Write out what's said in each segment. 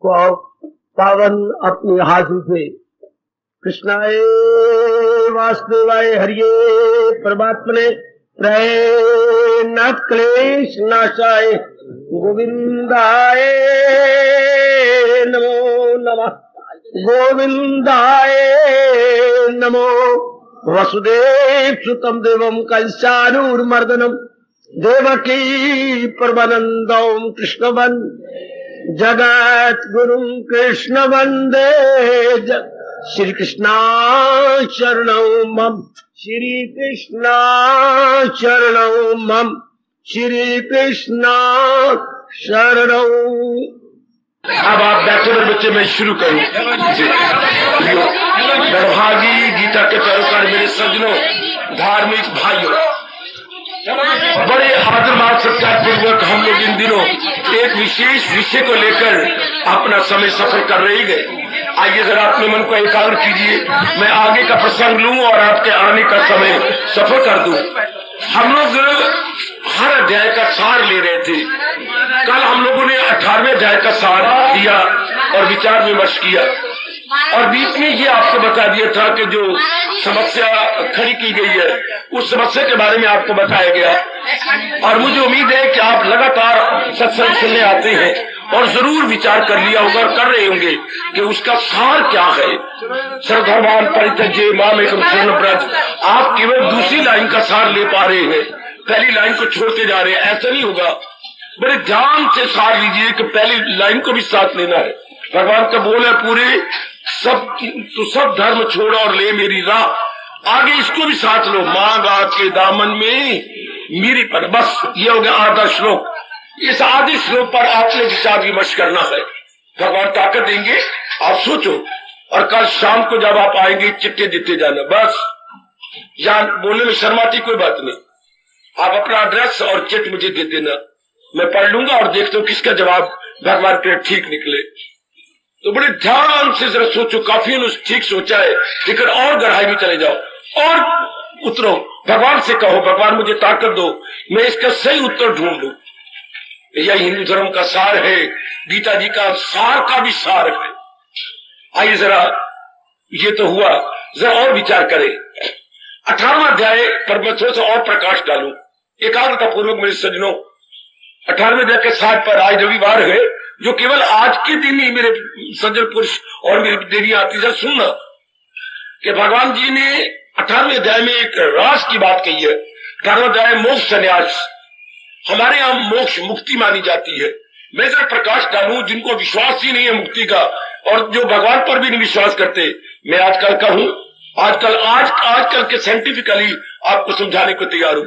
को पावन अपने हाथों से कृष्णाय वासुदेवाय हरिये परमात्मने प्रय न क्लेश नाशाय गोविंदाय नमो नमः गोविंदाय नमो वसुदेव सुतम देवम कंसानूर्मर्दनम देवकी परमानंदम कृष्णवन जगत गुरु कृष्ण वंदे श्री कृष्णा शरणौ मम श्री कृष्णा शरणौ मम श्री कृष्णा शरणौ। अब आप बैठे हुए बच्चे मैं शुरू करूं। बड़भागी गीता के पैरोकार मेरे सज्जनों, धार्मिक भाइयों, बड़े आदर मान सत्कार पूर्वक हम लोग इन दिनों एक विशेष विषय को लेकर अपना समय सफर कर रहे गए। आइए जरा अपने मन को एकाग्र कीजिए, मैं आगे का प्रसंग लूं और आपके आने का समय सफर कर दूं। हम लोग हर अध्याय का सार ले रहे थे। कल हम लोगों ने 18वें अध्याय का सार दिया और विचार विमर्श किया, और बीच में ये आपको बता दिया था कि जो समस्या खड़ी की गई है उस समस्या के बारे में आपको बताया गया। और मुझे उम्मीद है कि आप लगातार सत्संग सुनने आते हैं और जरूर विचार कर लिया होगा और कर रहे होंगे कि उसका सार क्या है। सर्वधर्मान परित्यज्य मामेकं शरणं व्रज, आप केवल दूसरी लाइन का सार ले पा रहे हैं, पहली लाइन को छोड़ते जा रहे हैं। ऐसा नहीं होगा, बड़े ध्यान से सार लीजिए कि पहली लाइन को भी साथ लेना है। भगवान का बोल है पूरे सब धर्म छोड़ और ले मेरी राह, आगे इसको भी साथ लो। माँ गात के दामन में मेरी पर, बस ये हो गया आधा श्लोक। इस आधे श्लोक पर आपने विचार विमर्श करना है। भगवान ताकत देंगे, आप सोचो, और कल शाम को जब आप आएंगे चिट्ठे देते जाना। बस यहाँ बोलने में शर्माती कोई बात नहीं, आप अपना एड्रेस और चिट मुझे दे देना, मैं पढ़ लूंगा और देखता हूँ किसका जवाब भगवान के ठीक निकले। तो बड़े ध्यान से जरा सोचो, काफी ठीक सोचा है, लेकिन और गहराई में चले जाओ और उतरो। भगवान से कहो, भगवान मुझे ताकत दो, मैं इसका सही उत्तर ढूंढ लूं। यह हिंदू धर्म का सार है, गीता जी का सार का भी सार है। आइए जरा, ये तो हुआ, जरा और विचार करें। 18वां अध्याय पर मैं थोड़ा सा और प्रकाश डालूं एकाग्रता पूर्वक मेरे सज्जनों। 18वें अध्याय के साथ पर आज रविवार है, जो केवल आज के दिन ही मेरे सज्जन पुरुष और मेरी देवी आती है सुनना कि भगवान जी ने 18वें अध्याय में एक राज की बात कही है। 18वां अध्याय मोक्ष संन्यास, हमारे यहाँ मोक्ष मुक्ति मानी जाती है। मैं जरा प्रकाश डालूं जिनको विश्वास ही नहीं है मुक्ति का और जो भगवान पर भी नहीं विश्वास करते। मैं आजकल का हूं, आजकल के साइंटिफिकली आपको समझाने को तैयार हूं।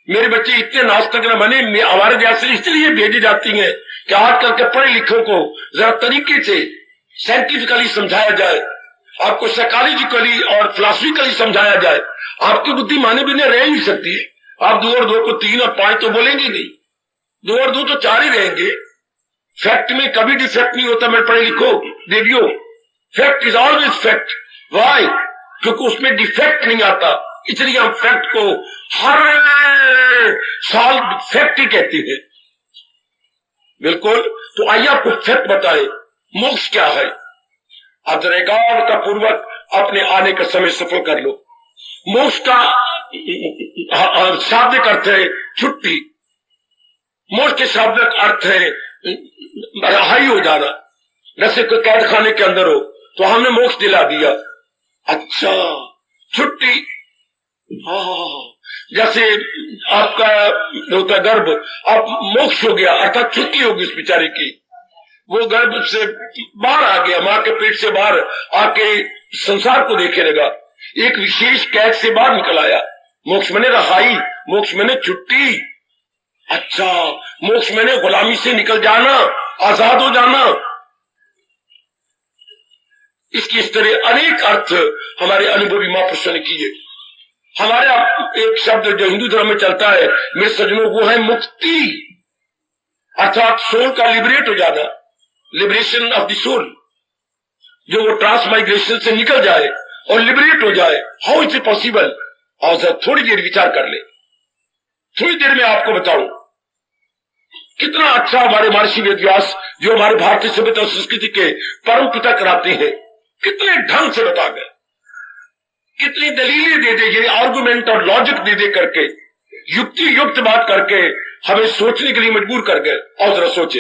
मेरे बच्चे इतने नास्तिक न बने, हमारे जैसे इसलिए भेजी जाती हैं कि आजकल के पढ़े लिखों को जरा तरीके से साइंटिफिकली समझाया जाए, आपको साइकोलॉजिकली और फिलॉसफिकली समझाया जाए। आपकी बुद्धि माने बिना रह नहीं सकती। आप 2 और 2 को 3 और 5 तो बोलेंगे नहीं, 2 और 2 तो 4 ही रहेंगे। फैक्ट में कभी डिफेक्ट नहीं होता। मैं पढ़े लिखो देवियो, fact is always fact. Why? क्योंकि उसमें डिफेक्ट नहीं आता, इसलिए हम फैक्ट को हर साल फैक्ट ही कहते हैं। बिल्कुल। तो आइए आपको फैक्ट बताए, मोक्ष क्या है। आप जरा एकाग्रता पूर्वक अपने आने का समय सफल कर लो। मोक्ष का शाब्दिक अर्थ है छुट्टी। मोक्ष के शाब्दिक अर्थ है रिहाई हो जाना। जैसे कोई कैद खाने के अंदर हो तो हमने मोक्ष दिला दिया, अच्छा छुट्टी। हाँ, जैसे आपका होता गर्भ, आप मोक्ष हो गया अर्थात छुट्टी होगी उस बेचारे की। वो गर्भ से बाहर आ गया, माँ के पेट से बाहर आके संसार को देखे लगा, एक विशेष कैद से बाहर निकल आया। मोक्ष मैंने रहाई, मोक्ष मैंने छुट्टी। अच्छा, मोक्ष मैंने गुलामी से निकल जाना, आजाद हो जाना। इसकी इस तरह अनेक अर्थ हमारे अनुभवी महापुरुषों ने किए। हमारे एक शब्द जो हिंदू धर्म में चलता है मेरे सज्जनों, वो है मुक्ति, अर्थात सोल का लिबरेट हो जाना, लिबरेशन ऑफ द सोल, जो वो ट्रांसमाइग्रेशन से निकल जाए और लिबरेट हो जाए। How is it possible? और थोड़ी देर विचार कर ले, थोड़ी देर में आपको बताऊं। कितना अच्छा हमारे महर्षि वेदव्यास जो हमारे भारतीय सभ्यता और संस्कृति के परम पिता कराते हैं, कितने ढंग से बता गए, कितनी दलीलें दे दे, आर्गुमेंट और लॉजिक दे दे करके, युक्ति युक्त बात करके हमें सोचने के लिए मजबूर कर गए। और जरा सोचे,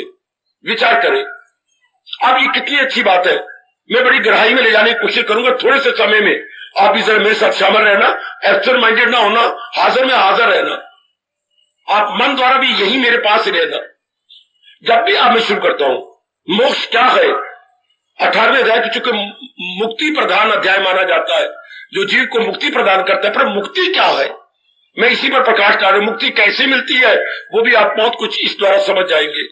विचार करें। अब ये कितनी अच्छी बात है। मैं बड़ी गहराई में ले जाने की कोशिश करूंगा थोड़े से समय में। आप भी जरा मेरे साथ शामिल रहना, एब्सेंट माइंडेड ना होना, हाजिर में हाजिर रहना। आप मन द्वारा भी यही मेरे पास रहना। जब भी आप मैं शुरू करता हूं, मोक्ष क्या है, 18वें अध्याय की चूंकि मुक्ति प्रधान अध्याय माना जाता है, जो जीव को मुक्ति प्रदान करता है, पर मुक्ति क्या है, मैं इसी पर प्रकाश डाल रहा हूं। मुक्ति कैसे मिलती है वो भी आप बहुत कुछ इस द्वारा समझ जाएंगे।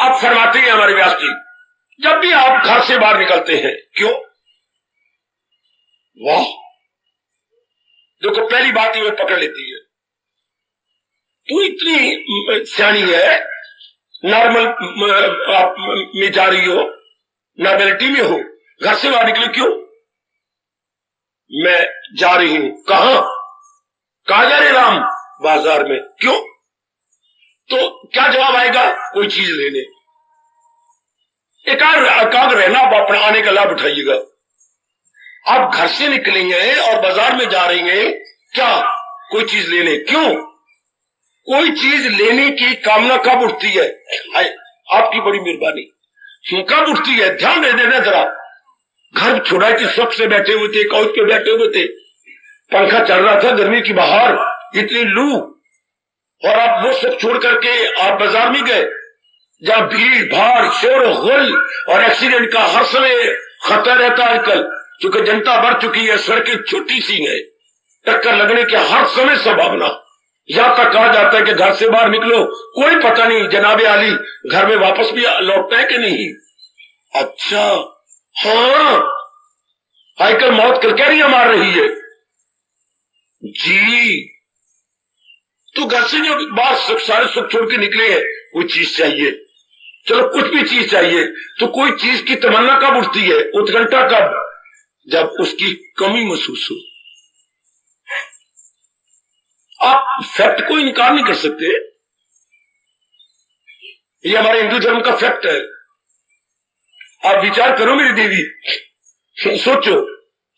अब फरमाते हैं हमारे व्यास जी, जब भी आप घर से बाहर निकलते हैं, क्यों, वाह, देखो पहली बात ही वो पकड़ लेती है, तू इतनी सियानी है, नॉर्मल आप में जा रही हो, नॉर्मलिटी में हो, घर से बाहर निकले क्यों, मैं जा रही हूं, कहां जा रहे राम, बाजार में, क्यों, तो क्या जवाब आएगा, कोई चीज लेने। एकाग्र रहना, आप अपना आने का लाभ उठाइएगा। आप घर से निकलेंगे और बाजार में जा रही हैं, क्या, कोई चीज लेने, क्यों, कोई चीज लेने की कामना कब उठती है, आपकी बड़ी मेहरबानी, कब उठती है, ध्यान दे देना जरा। घर छोड़ा कि सबसे बैठे हुए थे, काउच पे बैठे हुए थे, पंखा चल रहा था, गर्मी की बाहर इतनी लू, और आप वो सब छोड़ करके आप बाजार में गए, जहां भीड़ भाड़, शोर गुल और एक्सीडेंट का हर समय खतरा रहता है। आजकल चूंकि जनता बढ़ चुकी है, सड़कें छोटी सी है, टक्कर लगने की हर समय संभावना। यहां तक कहा जाता है कि घर से बाहर निकलो, कोई पता नहीं जनाबे आली घर में वापस भी लौटता है कि नहीं। अच्छा, हाँ, आजकल मौत किरकिरियां मार रही है जी। तो घर से जो बाहर सारे सुख छोड़ के निकले हैं, कोई चीज चाहिए, चलो कुछ भी चीज चाहिए, तो कोई चीज की तमन्ना कब उठती है, उत्कंठा कब, जब उसकी कमी महसूस हो। आप फैक्ट को इनकार नहीं कर सकते, ये हमारे हिंदू धर्म का फैक्ट है। आप विचार करो मेरी देवी, सोचो,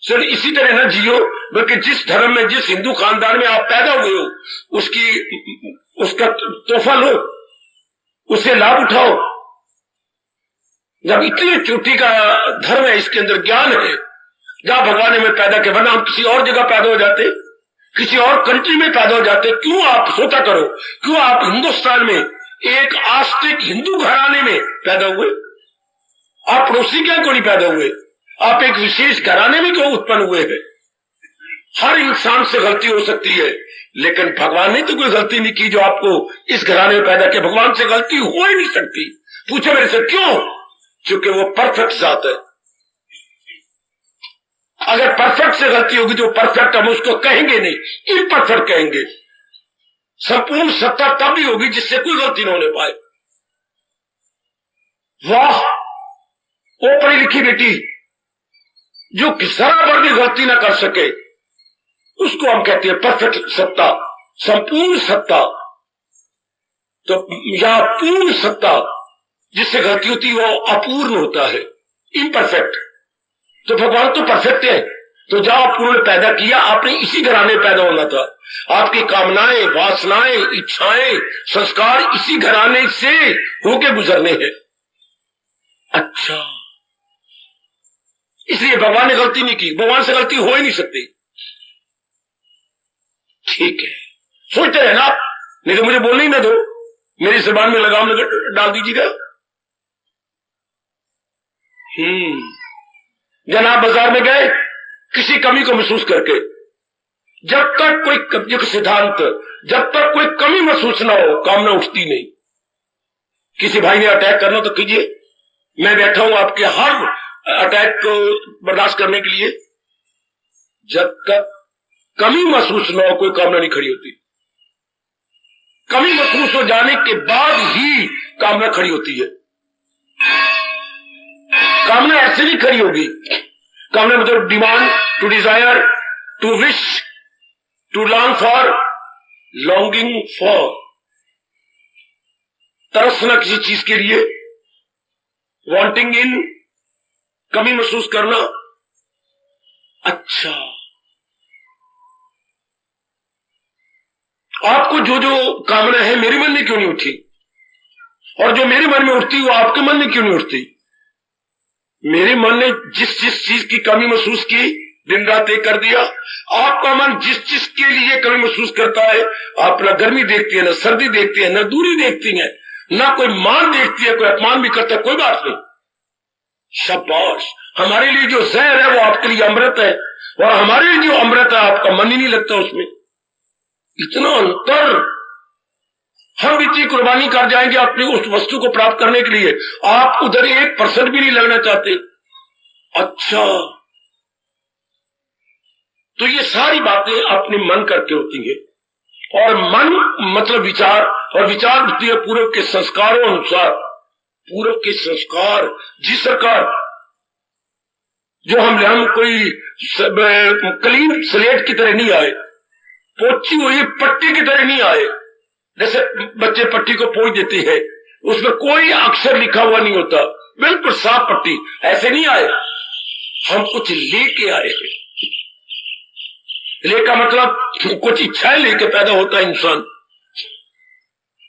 सर इसी तरह ना जियो, बल्कि जिस धर्म में, जिस हिंदू खानदान में आप पैदा हुए हो, उसका तोहफा लो, उससे लाभ उठाओ। जब इतनी चोटी का धर्म है, इसके अंदर ज्ञान है, जहां भगवान ने हमें पैदा किया, वरना हम किसी और जगह पैदा हो जाते, किसी और कंट्री में पैदा हो जाते। क्यों, आप सोचा करो, क्यों आप हिंदुस्तान में एक आस्तिक हिंदू घराने में पैदा हुए, आप पड़ोसी क्या को नहीं पैदा हुए, आप एक विशेष घराने में क्यों उत्पन्न हुए हैं। हर इंसान से गलती हो सकती है, लेकिन भगवान ने तो कोई गलती नहीं की जो आपको इस घराने में पैदा किया। भगवान से गलती हो ही नहीं सकती। पूछो मेरे से, क्यों, क्योंकि वो परफेक्ट जात है। अगर परफेक्ट से गलती होगी तो परफेक्ट हम उसको कहेंगे नहीं, इम्परफेक्ट कहेंगे। संपूर्ण सत्ता तब भी होगी जिससे कोई गलती न होने पाए। वाह, वो पढ़ी लिखी बेटी जो जरा भर भी गलती ना कर सके, उसको हम कहते हैं परफेक्ट सत्ता, संपूर्ण सत्ता। तो या पूर्ण सत्ता, जिससे गलती होती है वो अपूर्ण होता है, इम्परफेक्ट। तो भगवान तो परफेक्ट है, तो जहां आपने पैदा किया, आपने इसी घराने में पैदा होना था। आपकी कामनाएं, वासनाएं, इच्छाएं, संस्कार इसी घराने से होके गुजरने हैं। अच्छा, इसलिए भगवान ने गलती नहीं की, भगवान से गलती हो ही नहीं सकती। ठीक है, सोचते रहना आप, नहीं तो मुझे बोलने ही ना दो, मेरी जुबान में लगाम डाल दीजिएगा। जनाब बाजार में गए किसी कमी को महसूस करके, जब तक कोई सिद्धांत, जब तक कोई कमी महसूस ना हो, कामना उठती नहीं। किसी भाई ने अटैक करना तो कीजिए, मैं बैठा हूं आपके हर अटैक को बर्दाश्त करने के लिए। जब तक कमी महसूस न हो, कोई कामना नहीं खड़ी होती। कमी महसूस हो जाने के बाद ही कामना खड़ी होती है। कामना ऐसे नहीं खड़ी होगी। कामना मतलब demand, to desire, to wish, to long for, longing for. तरसना किसी चीज के लिए, वांटिंग इन, कमी महसूस करना। अच्छा, आपको जो जो कामना है मेरे मन में क्यों नहीं उठी, और जो मेरे मन में उठती वो आपके मन में क्यों नहीं उठती? मेरे मन ने जिस जिस चीज की कमी महसूस की दिन रात एक कर दिया। आपका मन जिस जिस के लिए कमी महसूस करता है, आप ना गर्मी देखती है, ना सर्दी देखती है, ना दूरी देखती है, ना कोई मान देखती है, कोई अपमान भी करता है, कोई बात नहीं। शाबाश, हमारे लिए जो जहर है वो आपके लिए अमृत है, और हमारे लिए जो अमृत है आपका मन ही नहीं लगता उसमें। इतना अंतर, हम इतनी कुर्बानी कर जाएंगे अपनी उस वस्तु को प्राप्त करने के लिए, आप उधर 1% भी नहीं लगना चाहते। अच्छा, तो ये सारी बातें अपने मन करके होती है, और मन मतलब विचार, और विचार होती है पूर्व के संस्कारों अनुसार। पूर्व के संस्कार, जी सरकार, जो हम कोई क्लीन स्लेट की तरह नहीं आए, पोची हुई पट्टी की तरह नहीं आए। जैसे बच्चे पट्टी को पोंछ देते हैं, उसमें कोई अक्षर लिखा हुआ नहीं होता, बिल्कुल साफ पट्टी, ऐसे नहीं आए। हम कुछ लेके आए हैं। ले का मतलब कुछ इच्छाएं लेके पैदा होता है इंसान,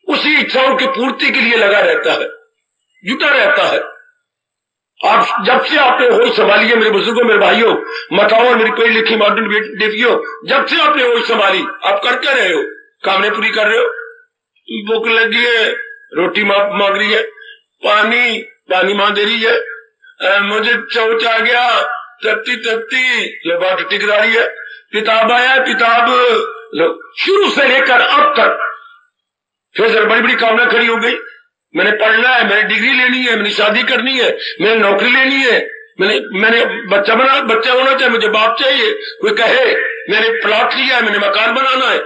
उसी इच्छाओं की पूर्ति के लिए लगा रहता है, जुटा रहता है। आप जब से आपने होश संभाली है मेरे बुजुर्गों, मेरे भाइयों, माताओं, मेरी पढ़ी लिखी मॉडर्न बेटियों, जब से आपने होश संभाली, आप कर क्या रहे हो? कामने पूरी कर रहे हो। भूख लगी है, रोटी मांग रही है, पानी मांग दे रही है, मुझे चौच आ गया, तत्ती लबा टिक रही है, किताब आया, किताब शुरू से लेकर अब तक। फिर सर बड़ी बड़ी कामना खड़ी हो गई, मैंने पढ़ना है, मैंने डिग्री लेनी है, मैंने शादी करनी है, मैंने नौकरी लेनी है, मैंने बच्चा होना चाहिए, मुझे बाप चाहिए, कोई कहे मैंने प्लॉट लिया है, मैंने मकान बनाना है।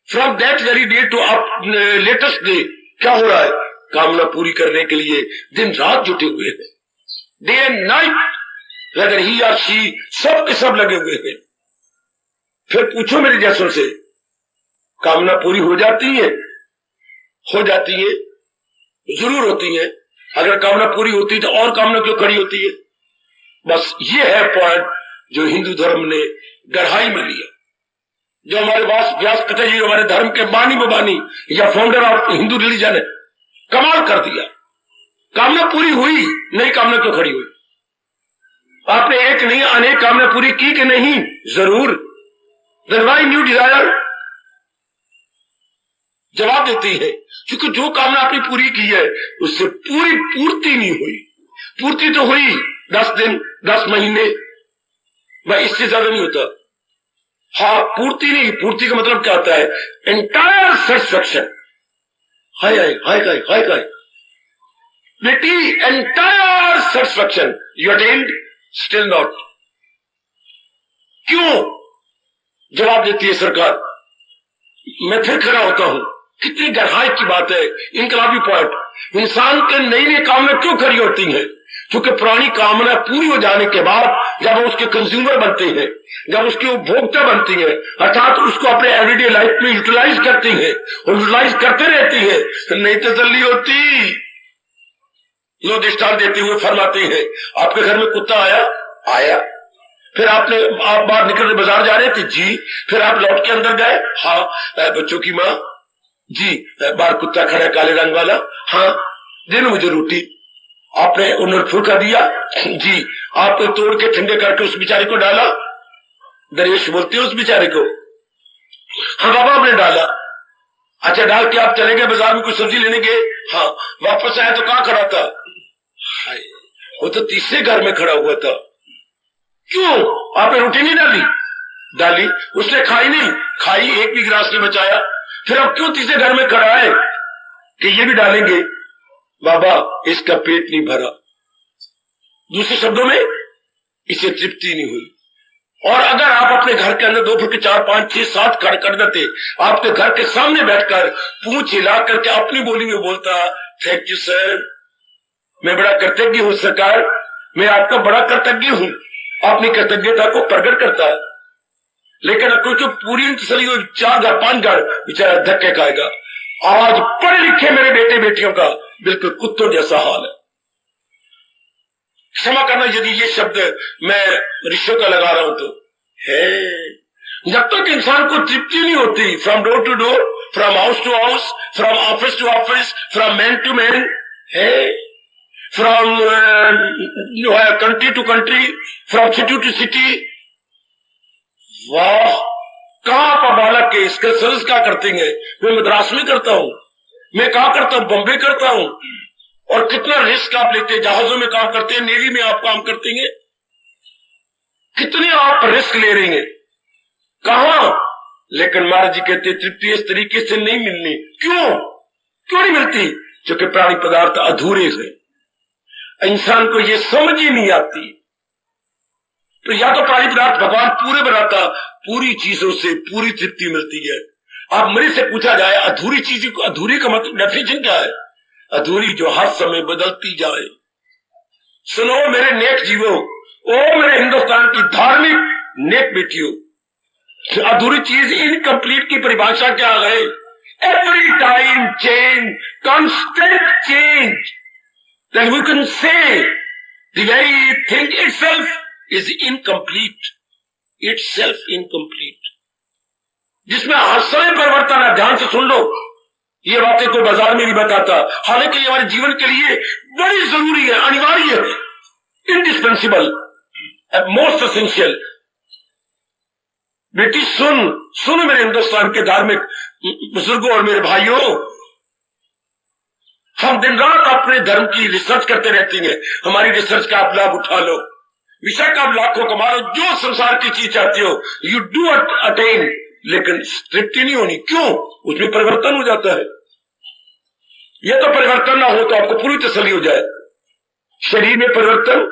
From that very day to up latest day क्या हो रहा है? कामना पूरी करने के लिए दिन रात जुटे हुए हैं, डे एंड नाइट, वेदर ही और शी, सब के सब लगे हुए हैं। फिर पूछो मेरे जैसों से, कामना पूरी हो जाती है? हो जाती है, जरूर होती है। अगर कामना पूरी होती तो और कामना क्यों खड़ी होती है? बस ये है पॉइंट जो हिंदू धर्म ने गहराई में लिया। जो हमारे व्यास कथा जी हमारे धर्म के बानी या फाउंडर ऑफ हिंदू रिलीजन है, कमाल कर दिया। कामना पूरी हुई, नई कामना क्यों खड़ी हुई? आपने एक नहीं अनेक कामना पूरी की कि नहीं? जरूर। Then why new desire? जवाब देती है क्योंकि जो कामना आपने पूरी की है उससे पूरी पूर्ति नहीं हुई। पूर्ति तो हुई 10 दिन 10 महीने, भाई इससे ज्यादा नहीं होता। हाँ, पूर्ति नहीं, पूर्ति का मतलब क्या होता है? Entire satisfaction. हाय हाय हाय हाय हाय हाय बेटी, entire satisfaction you attend, still not. क्यों? जवाब देती है सरकार। मैं फिर खड़ा होता हूं, कितनी गहराई की बात है, इनकलाबी पॉइंट। इंसान के नई नई कामना क्यों खड़ी होती है? क्योंकि पुरानी कामना पूरी हो जाने के बाद जब उसके कंज्यूमर बनते हैं, जब उसके उपभोक्ता बनती है, अर्थात उसको अपने एवरीडे लाइफ में यूटिलाइज करती है और यूटिलाइज करते रहती है, तो नहीं तसल्ली होती। लो दृष्टांत देते हुए फरमाते हैं, आपके घर में कुत्ता आया, फिर आप बाहर निकल बाजार जा रहे थे जी, फिर आप लौट के अंदर गए, हाँ बच्चों की माँ जी, बाहर कुत्ता खड़ा है काले रंग वाला, हाँ दे लो मुझे रोटी। आपने उन्हें फुल्का दिया जी, आपने तोड़ के ठंडे करके उस बेचारे को डाला। दरवेश बोलते हैं उस बेचारे को, हाँ बाबा आपने डाला। अच्छा, डाल के आप चले गए बाजार में कुछ सब्जी लेने गए, हाँ वापस आया तो कहाँ खड़ा था? वो तो तीसरे घर में खड़ा हुआ था। क्यों? आपने रोटी नहीं डाली, उसने खाई नहीं, खाई, एक भी गिलास नहीं बचाया, फिर अब क्यों तीसरे घर में खड़ा है कि ये भी डालेंगे? बाबा इसका पेट नहीं भरा, दूसरे शब्दों में इसे तृप्ति नहीं हुई। और अगर आप अपने घर के अंदर 2 फुट के 4, 5, 6, 7 खड़ कर देते, आपके घर के सामने बैठकर पूंछ हिला करके अपनी बोली में बोलता, थैंक यू सर, मैं बड़ा कृतज्ञ हूं सरकार, मैं आपका बड़ा कृतज्ञ हूं, अपनी कृतज्ञता को प्रकट करता है। लेकिन क्योंकि पूरी तसली 4 घर 5 घर बेचारा धक्के खाएगा, आज पढ़े लिखे मेरे बेटे बेटियों का बिल्कुल कुत्तों जैसा हाल है। क्षमा करना यदि ये शब्द मैं ऋषियों का लगा रहा हूं तो है। जब तक इंसान को तृप्ति नहीं होती, from door to door, from house to house, from office to office, from man to man, है from country to country, from city to city, वाह कहां पर बालक के इसके सर्विस क्या करते हैं। मैं मद्रास में करता हूं, मैं कहा करता हूं, बम्बे करता हूं। और कितना रिस्क आप लेते हैं, जहाजों में काम करते हैं, नेवी में आप काम करते हैं, कितने आप रिस्क ले रहे हैं, कहां। लेकिन महाराज जी कहते तृप्ति इस तरीके से नहीं मिलनी। क्यों नहीं मिलती? क्योंकि प्राणी पदार्थ अधूरे हैं, इंसान को ये समझ ही नहीं आती। तो या तो प्राणी पदार्थ भगवान पूरे बनाता, पूरी चीजों से पूरी तृप्ति मिलती है। आप मेरे से पूछा जाए अधूरी चीज को, अधूरी का मतलब डेफिनेशन क्या है? अधूरी जो हर समय बदलती जाए। सुनो मेरे नेक जीवो, ओ मेरे हिंदुस्तान की धार्मिक नेक बेटियों, अधूरी चीज इनकम्प्लीट की परिभाषा क्या है? Every time change, constant change, then we can say the very thing itself is incomplete, itself incomplete, जिसमें हर समय परिवर्तन है। ध्यान से सुन लो, ये बातें कोई बाजार में नहीं बताता, हालांकि ये हमारे जीवन के लिए बड़ी जरूरी है, अनिवार्य है, इंडिस्पेंसिबल, मोस्ट एसेंशियल। बेटी सुन मेरे हिंदुस्तान के धार्मिक बुजुर्गों और मेरे भाइयों, हम दिन रात अपने धर्म की रिसर्च करते रहते हैं। हमारी रिसर्च का आप लाभ उठा लो, विषय का आप लाखों कमा लो, जो संसार की चीज चाहते हो यू डू अटेन, लेकिन तृप्ति नहीं होनी। क्यों? उसमें परिवर्तन हो जाता है। यह तो परिवर्तन ना हो तो आपको पूरी तसल्ली हो जाए। शरीर में परिवर्तन,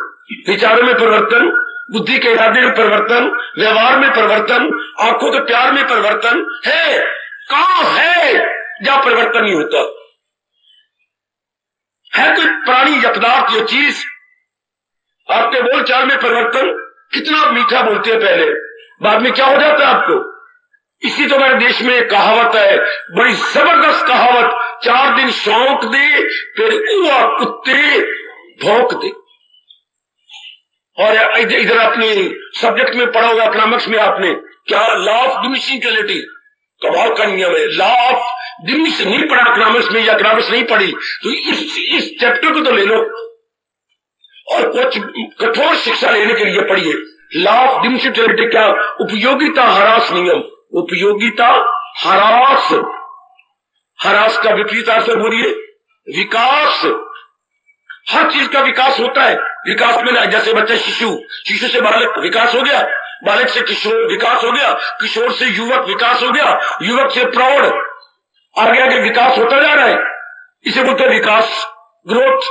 विचारों में परिवर्तन, बुद्धि के इरादे में परिवर्तन, व्यवहार में परिवर्तन, आंखों के प्यार में परिवर्तन है। कहां है जहां परिवर्तन नहीं होता? है कोई प्राणी या पदार्थ या चीज? आपके बोलचाल में परिवर्तन, कितना आप मीठा बोलते हैं पहले, बाद में क्या हो जाता है आपको? इसी तो हमारे देश में एक कहावत है, बड़ी जबरदस्त कहावत, 4 दिन शौक दे फिर हुआ कुत्ते भौंक दे। और इधर अपने सब्जेक्ट में पढ़ा होगा, इकोनॉमिक्स में आपने क्या, लॉ ऑफ डिमिनिशिंग क्वालिटी, कमाल का नियम है। लॉ ऑफ डिमिनिशिंग नहीं पढ़ा इकोनॉमिक्स में, या इकोनॉमिक्स नहीं पढ़ी तो इस चैप्टर को तो ले लो और कुछ कठोर शिक्षा लेने के लिए पढ़िए। लॉ ऑफ डिमिनिशिंग क्वालिटी क्या? उपयोगिता ह्रास नियम, उपयोगिता ह्रास, ह्रास का विपरीत अर्थ बोलिए विकास। हर चीज का विकास होता है। विकास में जैसे बच्चा शिशु से बालक विकास हो गया, बालक से किशोर विकास हो गया, किशोर से युवक विकास हो गया, युवक से प्रौढ़, आगे आगे विकास होता जा रहा है। इसे बोलते हैं विकास, ग्रोथ।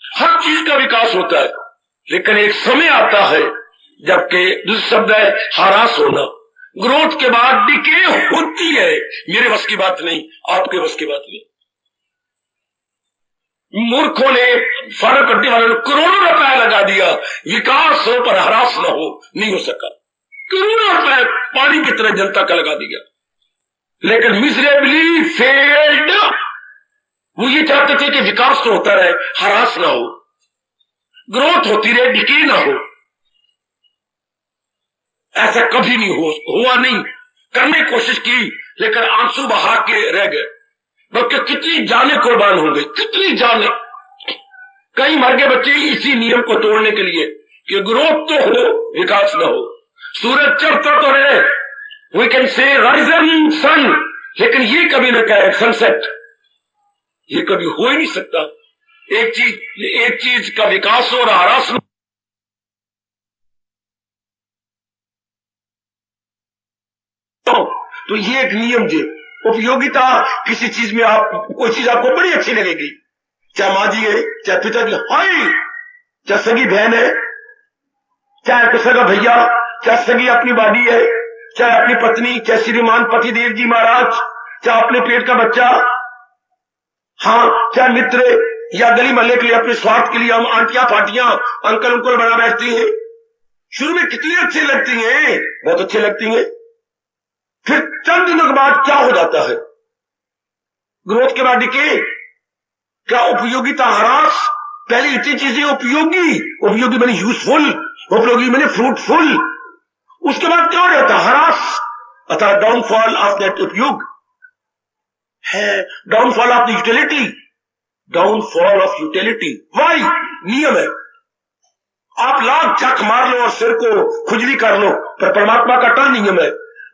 हर चीज का विकास होता है, लेकिन एक समय आता है जबकि दूसरा शब्द है ह्रास होना। ग्रोथ के बाद डिके होती है। मेरे बस की बात नहीं, आपके बस की बात नहीं। मूर्खों ने, फर्क करने वालों ने करोड़ों रुपया लगा दिया, विकास हो पर ह्रास न हो, नहीं हो सका। करोड़ों रुपया पानी की तरह जनता का लगा दिया, लेकिन मिजरेबली फेल्ड। वो ये चाहते थे कि विकास तो होता रहे, ह्रास ना हो, ग्रोथ होती रहे, डिके ना हो। ऐसा कभी नहीं हुआ नहीं। करने की कोशिश की लेकिन आंसू बहा के रह गए। बल्कि कितनी जाने कुर्बान हो गई, कितनी जाने। कई मर गए बच्चे इसी नियम को तोड़ने के लिए कि ग्रोथ तो हो, विकास ना हो। सूरज चढ़ता तो रहे, we can say rising sun, लेकिन ये कभी न कहे सनसेट, ये कभी हो ही नहीं सकता। एक चीज का विकास हो रहा, ह्रास हो। तो ये एक नियम जी, उपयोगिता किसी चीज में, आप कोई चीज आपको बड़ी अच्छी लगेगी, चाहे माँ जी है, चाहे पिताजी, हाय, चाहे सगी बहन है, चाहे तो सगा भैया, चाहे सगी अपनी बाडी है, चाहे अपनी पत्नी, चाहे श्रीमान पतिदेव जी महाराज, चाहे अपने पेट का बच्चा, हाँ, चाहे मित्र या गली मोहल्ले के लिए, अपने स्वार्थ के लिए हम आंटियां फाटियां अंकल उंकल बना बैठती हैं। शुरू में कितनी अच्छी लगती हैं, बहुत अच्छी लगती हैं, फिर चंद दिनों के बाद क्या हो जाता है? ग्रोथ के बाद डिके। क्या उपयोगिता? ह्रास। पहले इतनी चीजें उपयोगी, उपयोगी मैंने यूजफुल, उपयोगी मैंने फ्रूटफुल, उसके बाद क्या हो जाता? ह्रास, अतः डाउनफॉल ऑफ दैट उपयोग है, downfall of the utility, downfall of utility. Why? नियम है। आप लाख झक मार लो और सिर को खुजली कर लो, पर परमात्मा का अटल नियम है।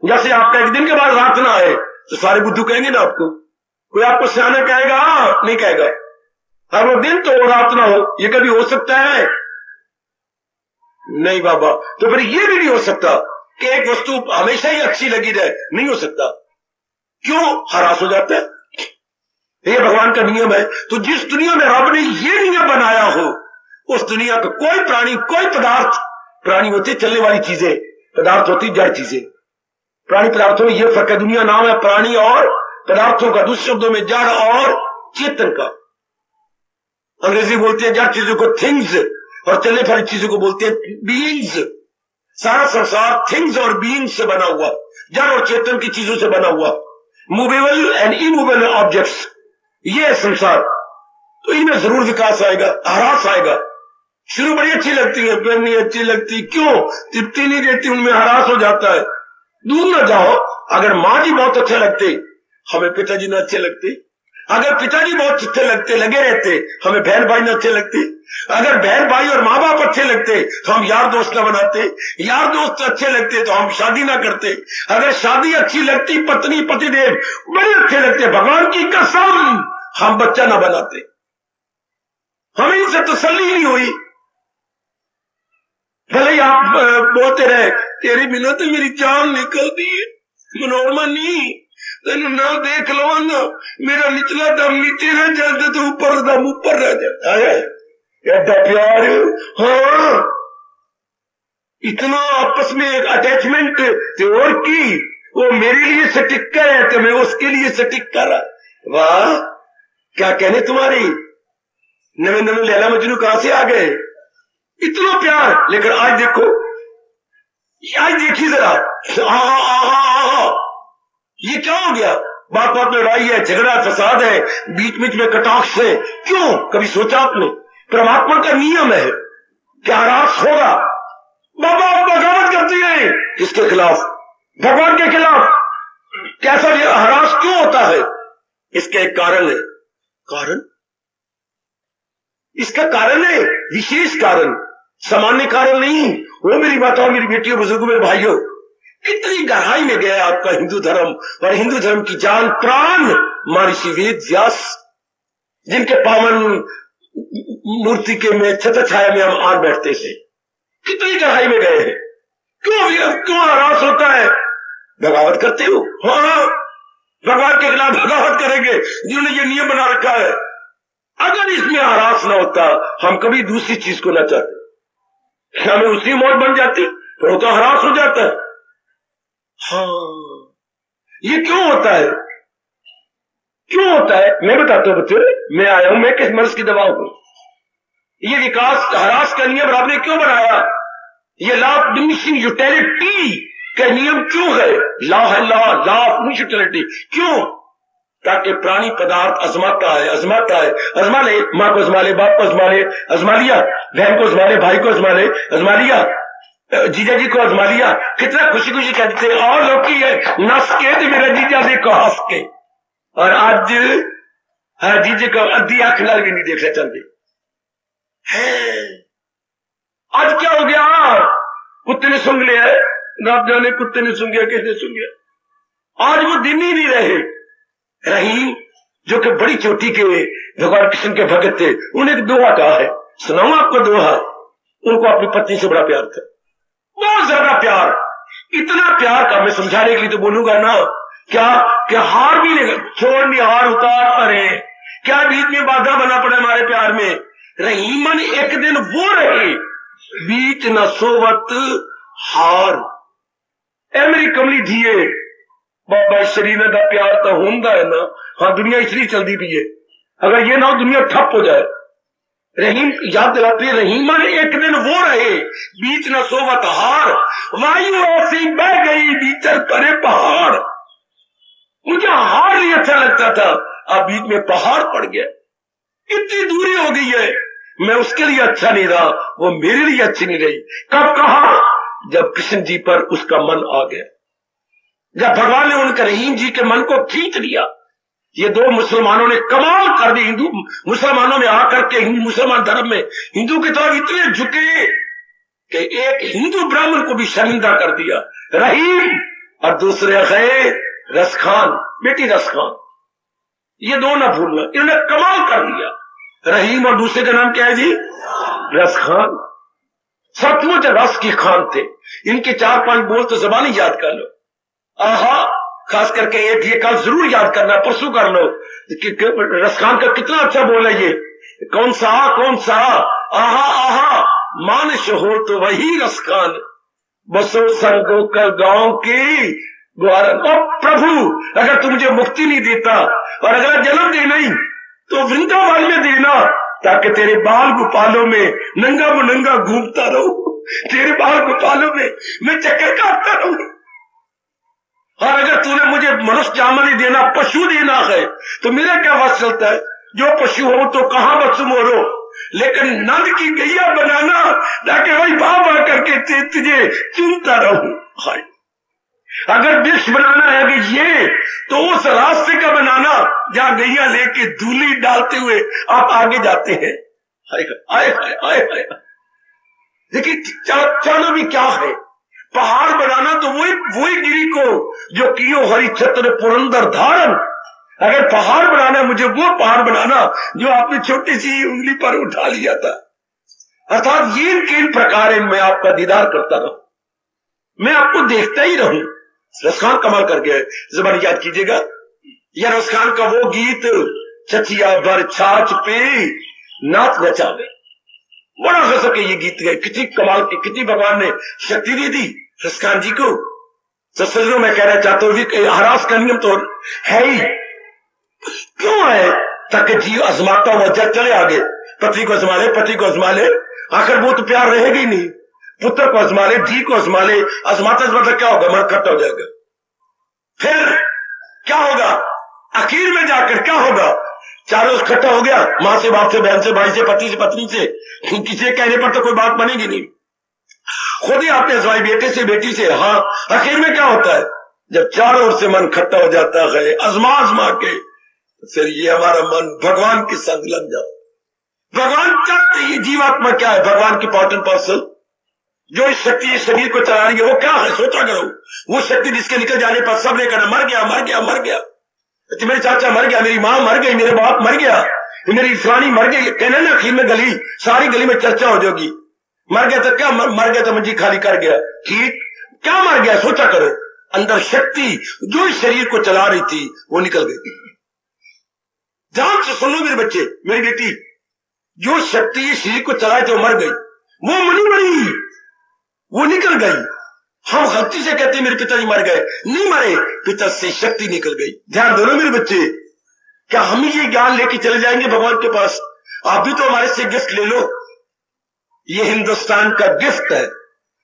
जैसे आपका एक दिन के बाद रात ना आए तो सारे बुद्धू कहेंगे ना आपको, कोई आपको सियाना कहेगा? नहीं कहेगा। हर वो दिन तो रात ना हो, ये कभी हो सकता है? नहीं बाबा। तो फिर ये भी नहीं हो सकता कि एक वस्तु हमेशा ही अच्छी लगी रहे, नहीं हो सकता। क्यों? ह्रास हो जाता है। ये भगवान का नियम है। तो जिस दुनिया में रब ने ये नियम बनाया हो, उस दुनिया का कोई प्राणी, कोई पदार्थ, प्राणी होती चलने वाली चीजें, पदार्थ होती जड़ चीजें। प्राणी पदार्थों में यह फर्क है, दुनिया नाम है प्राणी और पदार्थों का, दूसरे शब्दों में जड़ और चेतन का। अंग्रेजी बोलते हैं जड़ चीजों को थिंग्स, और चलने वाली चीजों को बोलते हैं बीइंग्स। सारा संसार थिंग्स और बीइंग्स से बना हुआ, जड़ और चेतन की चीजों से बना हुआ, मूवेबल एंड इमूवेबल ऑब्जेक्ट्स, ये है संसार। तो इनमें जरूर विकास आएगा, ह्रास आएगा। शुरू बड़ी अच्छी लगती है, फिर नहीं अच्छी लगती। क्यों? तृप्ति नहीं देती, उनमें ह्रास हो जाता है। दूर न जाओ, अगर माँ जी बहुत अच्छे लगते, हमें पिताजी न अच्छे लगते। अगर पिताजी बहुत अच्छे लगते, लगे रहते, हमें बहन भाई न अच्छे लगते। अगर बहन भाई और माँ बाप अच्छे लगते तो हम यार दोस्त न बनाते। यार दोस्त अच्छे लगते तो हम शादी ना करते। अगर शादी अच्छी लगती, पत्नी पतिदेव बड़े अच्छे लगते, भगवान की कसम हम बच्चा ना बनाते। हमें इनसे तसल्ली नहीं हुई। भले ही आप बोलते रहे, तेरे बिना तो मेरी जान निकलती है, मनोरमा नहीं, तेन ना देख लो ना, मेरा निचला दम नीचे रह जाता तो ऊपर दम ऊपर रह जाता है। ऐसा प्यार, हाँ, इतना आपस में अटैचमेंट। और की वो मेरे लिए सटिक्कर है तो मैं उसके लिए सटिक्कर। वाह, क्या कहने तुम्हारी। नवे नवे लैला मजनू कहां से आ गए, इतना प्यार। लेकिन आज देखो, आज देखिए जरा, ये क्या हो गया? बात बात में लड़ाई है, झगड़ा फसाद है, बीच बीच में कटाक्ष है। क्यों? कभी सोचा आपने? परमात्मा का नियम है कि ह्रास होगा। बाबा आप बगावत करती है किसके खिलाफ? भगवान के खिलाफ। कैसा ह्रास क्यों होता है? इसका एक कारण है। कारण? इसका कारण है विशेष कारण, सामान्य कारण नहीं। वो मेरी माताओं, मेरी बेटियों, बुजुर्गों, मेरे भाइयों, कितनी गहराई में गया आपका हिंदू धर्म, और हिंदू धर्म की जान प्राण महर्षि वेद व्यास, जिनके पावन मूर्ति के में छत्र छाया में हम आन बैठते थे, कितनी गहराई में गए हैं। क्यों ह्रास होता है? बगावत करते हो। हाँ, भगवान के खिलाफ बगावत करेंगे जिन्होंने ये नियम बना रखा है। अगर इसमें ह्रास न होता, हम कभी दूसरी चीज को न चाहते, हमें उसी मौत बन जाती, फिर तो ह्रास हो जाता है। हाँ, ये क्यों होता है? क्यों होता है मैं बताता हूं बच्चे। मैं आया हूं, मैं किस मर्ज की दवा हूं। ये विकास ह्रास का नियम आपने क्यों बनाया? ये लॉ ऑफ डिमिनिशिंग यूटिलिटी का नियम क्यों है? लॉ है, लॉ ऑफ डिमिनिशिंग यूटिलिटी। क्यों? ताकि प्राणी पदार्थ आजमाता है, आजमाता है, आजमा ले, माँ को आजमा ले, बाप को आजमा ले, आजमा लिया, बहन को आजमा ले, भाई को आजमा ले, आजमा लिया, जीजा जी को आजमा लिया, कितना खुशी खुशी कहते थे। और लोग की नस के थे मेरा जीजा जी को हंस के, और आज जीजे को अद्धी आंख लाल भी नहीं देखना चाहते है। आज क्या हो गया? कुत्ते ने सूंघ लिया है, रब जाने कुत्ते ने सूंघ गया, किसने सूंघ गया। आज वो दिन ही नहीं रहे। रहीम जो कि बड़ी चोटी के भगवान कृष्ण के भगत थे, उन्हें एक दोहा कहा है, सुनाऊं आपको दोहा। उनको अपनी पत्नी से बड़ा प्यार था, बहुत ज्यादा प्यार। इतना प्यार का मैं समझाने के लिए तो बोलूंगा ना, क्या हार भी नहीं छोड़नी, हार उतार। अरे क्या बीच में बाधा बना पड़ा हमारे प्यार में। रहीमन एक दिन वो रहे, बीच न सोवत हार। ए मेरी कमली धीए, बाबा शरीर का प्यार तो होंदा है ना। हाँ, दुनिया इसलिए चलती भी है, अगर ये ना हो दुनिया ठप हो जाए। रहीम याद दिलाते, रहीमन एक दिन वो रहे, बीच न सोवत हार। वायु ऐसी बह गई बीचर करे पहाड़। मुझे हार नहीं अच्छा लगता था, अब बीच में पहाड़ पड़ गया, इतनी दूरी हो गई है, मैं उसके लिए अच्छा नहीं रहा, वो मेरे लिए अच्छी नहीं रही। कब कहा? जब कृष्ण जी पर उसका मन आ गया, जब भगवान ने उनके रहीम जी के मन को खींच लिया। ये दो मुसलमानों ने कमाल कर दी। हिंदू मुसलमानों में आकर के मुसलमान धर्म में हिंदू की तरफ इतने झुके कि एक हिंदू ब्राह्मण को भी शर्मिंदा कर दिया। रहीम और दूसरे गए रस खान, बेटी रस खान, ये दो ना भूलना, इन्होंने कमाल कर दिया। रहीम और दूसरे का नाम क्या है जी? रस खान। सचमुच रस की खान थे। इनके 4-5 बोल तो जबानी याद कर लो। आहा, खास करके एक ये कल जरूर याद करना, परसों कर लो कि रस खान का कितना अच्छा बोल है ये। कौन सा आहा आहा मानस हो तो वही रस खान, बसो संगो का गांव की ग्वारन। ओ प्रभु, अगर तू मुझे मुक्ति नहीं देता और अगर जन्म देना ही तो वृंदावन में देना, ताकि तेरे बाल गोपालों में नंगा मुनंगा घूमता रहूं, तेरे बाल गोपालों में मैं चक्कर काटता रहूं। और अगर तूने मुझे मनुष्य जामा नहीं देना, पशु देना है, तो मेरा क्या वश चलता है? जो पशु हो तो कहां बस मोरो, लेकिन नंद की गैया बनाना, ताकि वही भाव आकर के तुझे चुनता रहूं। अगर वृक्ष बनाना है कि ये, तो उस रास्ते का बनाना जहां गैया लेके धूली डालते हुए आप आगे जाते हैं। देखिए चाहना भी क्या है। पहाड़ बनाना तो वही गिरी को जो कियो हरि छत्र पुरंदर धारण। अगर पहाड़ बनाना, मुझे वो पहाड़ बनाना जो आपने छोटी सी उंगली पर उठा लिया था। अर्थात ये किन प्रकार मैं आपका दीदार करता रहूं, मैं आपको देखता ही रहूं। रसखान कमाल कर गया। जबान याद कीजिएगा, यह रसखान का वो गीत, चचिया भर छाछ पे नाच नचावे, बड़ा गजब के ये गीत गए। कितनी कमाल की, कितनी भगवान ने शक्ति दे दी रसखान जी को। तो सजनों मैं कहना चाहता हूं कि हरास का नियम तो है ही, क्यों है? ताकि जीव आजमाता हुआ जब चले आगे, पति को आजमा ले, पति को आजमा ले, आखिर वो तो प्यार रहेगा ही नहीं। पुत्र को आजमा ले, धी को आजमा ले, आजमाता आजमाता क्या होगा? मन खट्टा हो जाएगा। फिर क्या होगा? आखिर में जाकर क्या होगा? चारों इकट्ठा हो गया, मां से, बाप से, बहन से, भाई से, पति से, पत्नी से, किसी कहने पर तो कोई बात बनेगी नहीं। खुद ही आपने आजमाई, बेटे से, बेटी से। हाँ, आखिर में क्या होता है? जब चारों ओर से मन खट्टा हो जाता है, आजमा के, फिर ये हमारा मन भगवान के संग लग जाओ। भगवान चाहते, ये जीवात्मा क्या है? भगवान की पार्ट एंड पार्सल। जो इस शक्ति इस शरीर को चला रही है वो क्या है? सोचा करो। वो शक्ति जिसके निकल जाने पर सब लेकर मर गया, मर गया, मर गया। तो मेरे चाचा मर गया, मेरी माँ मर गई, मेरे बाप मर गया, मेरी फलानी मर गई, कहना ना आखिर में गली, सारी गली में चर्चा हो जाएगी। मर गया तो क्या? मर गया तो मंजी खाली कर गया। ठीक, क्या मर गया? सोचा करो। अंदर शक्ति जो इस शरीर को चला रही थी वो निकल गई। ध्यान से सुनो मेरे बच्चे, मेरी बेटी, जो शक्ति इस शरीर को चलाए थे वो मर गई, वो मनी मरी, वो निकल गई। हम गलती से कहते मेरे पिताजी मर गए, नहीं मरे, पिता से शक्ति निकल गई। ध्यान दो मेरे बच्चे, क्या हम ये ज्ञान लेके चले जाएंगे भगवान के पास? आप भी तो हमारे से गिफ्ट ले लो। ये हिंदुस्तान का गिफ्ट है।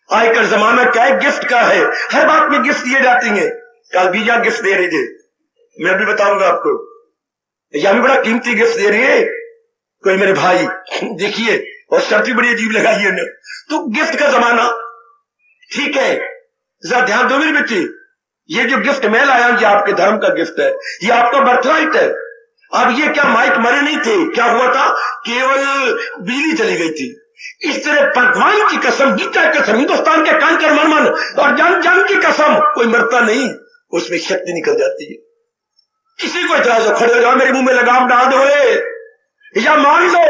आजकल जमाना क्या है? गिफ्ट का है। हर बात में गिफ्ट दिए जाते हैं। कल भी यहाँ गिफ्ट दे रहे थे, मैं भी बताऊंगा आपको। यहाँ भी बड़ा कीमती गिफ्ट दे रही है कोई मेरे भाई, देखिए, और शर्त भी बड़ी अजीब लगाई है ना। तो गिफ्ट का जमाना, ठीक है, जरा ध्यान दो मेरे बच्चे। ये जो गिफ्ट मैं लाया हूं, ये आपके धर्म का गिफ्ट है, ये आपका बर्थराइट है। अब ये क्या माइक मरे नहीं थे? क्या हुआ था? केवल बिजली चली गई थी। इस तरह भगवान की कसम, गीता की कसम, हिंदुस्तान के कान कर मन मन और जान जान की कसम, कोई मरता नहीं, उसमें शक्ति निकल जाती है। किसी को इतराज हो, खड़े हो जाओ, मेरे मुंह में लगाम डाल दो, या मान लो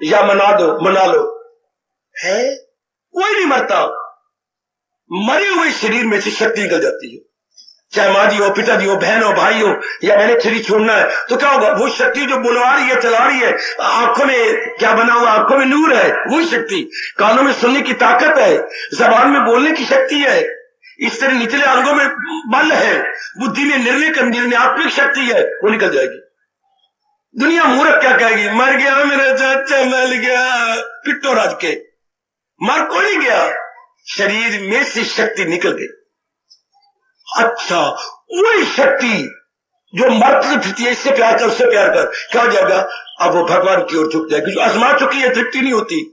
या मना लो, है कोई नहीं मरता। मरे हुए शरीर में से शक्ति निकल जाती है। चाहे माँ जी हो, पिताजी हो, बहन हो, भाई हो, या मैंने शरीर छोड़ना है तो क्या होगा? वो शक्ति जो बुलवा रही है, चला रही है, आंखों में क्या बना हुआ? आंखों में नूर है, वही शक्ति। कानों में सुनने की ताकत है, जबान में बोलने की शक्ति है, इस तरह निचले अंगों में बल है, बुद्धि में निर्णयात्मक शक्ति है, वो निकल जाएगी। दुनिया मूर्ख क्या कहेगी? मर गया मेरा चाचा, मर गया, पिट्टो राज के। मर कोई नहीं गया, शरीर में से शक्ति निकल गई। अच्छा, वही शक्ति जो मर्द से फिरती है, इससे प्यार कर, उससे प्यार कर, क्या हो जाएगा? अब वो भगवान की ओर झुक जाएगी। जो आजमा चुकी है, तृप्ति नहीं होती,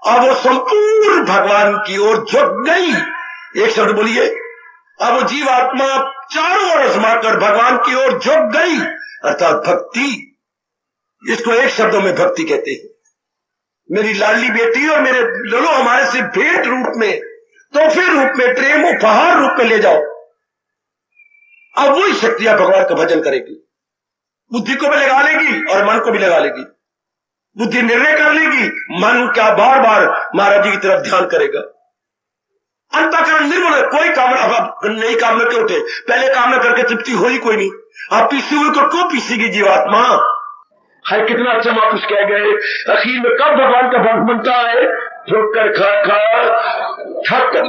अब वो संपूर्ण भगवान की ओर झुक गई। एक शब्द बोलिए। अब वो जीवात्मा चारों ओर आजमा कर भगवान की ओर झुक गई, अर्थात भक्ति। इसको एक शब्दों में भक्ति कहते हैं। मेरी लाडली बेटी और मेरे लोलो, हमारे से भेंट रूप में, तोहफे रूप में, प्रेम उपहार रूप में ले जाओ। अब वही शक्तियां भगवान का भजन करेगी। बुद्धि को भी लगा लेगी और मन को भी लगा लेगी। बुद्धि निर्णय कर लेगी, मन क्या बार बार महाराज जी की तरफ ध्यान करेगा। अंतःकरण निर्मल है, कोई कामना अब नई कामना क्यों उठे? पहले कामना करके तृप्ति हो ही कोई नहीं। आप पीसी हुई को क्यों पीसेगी जीवात्मा? है कितना अच्छा महापुरुष कह गए, आखिर में कब भगवान का भक्त बनता है? ठोक कर खा खा थक कर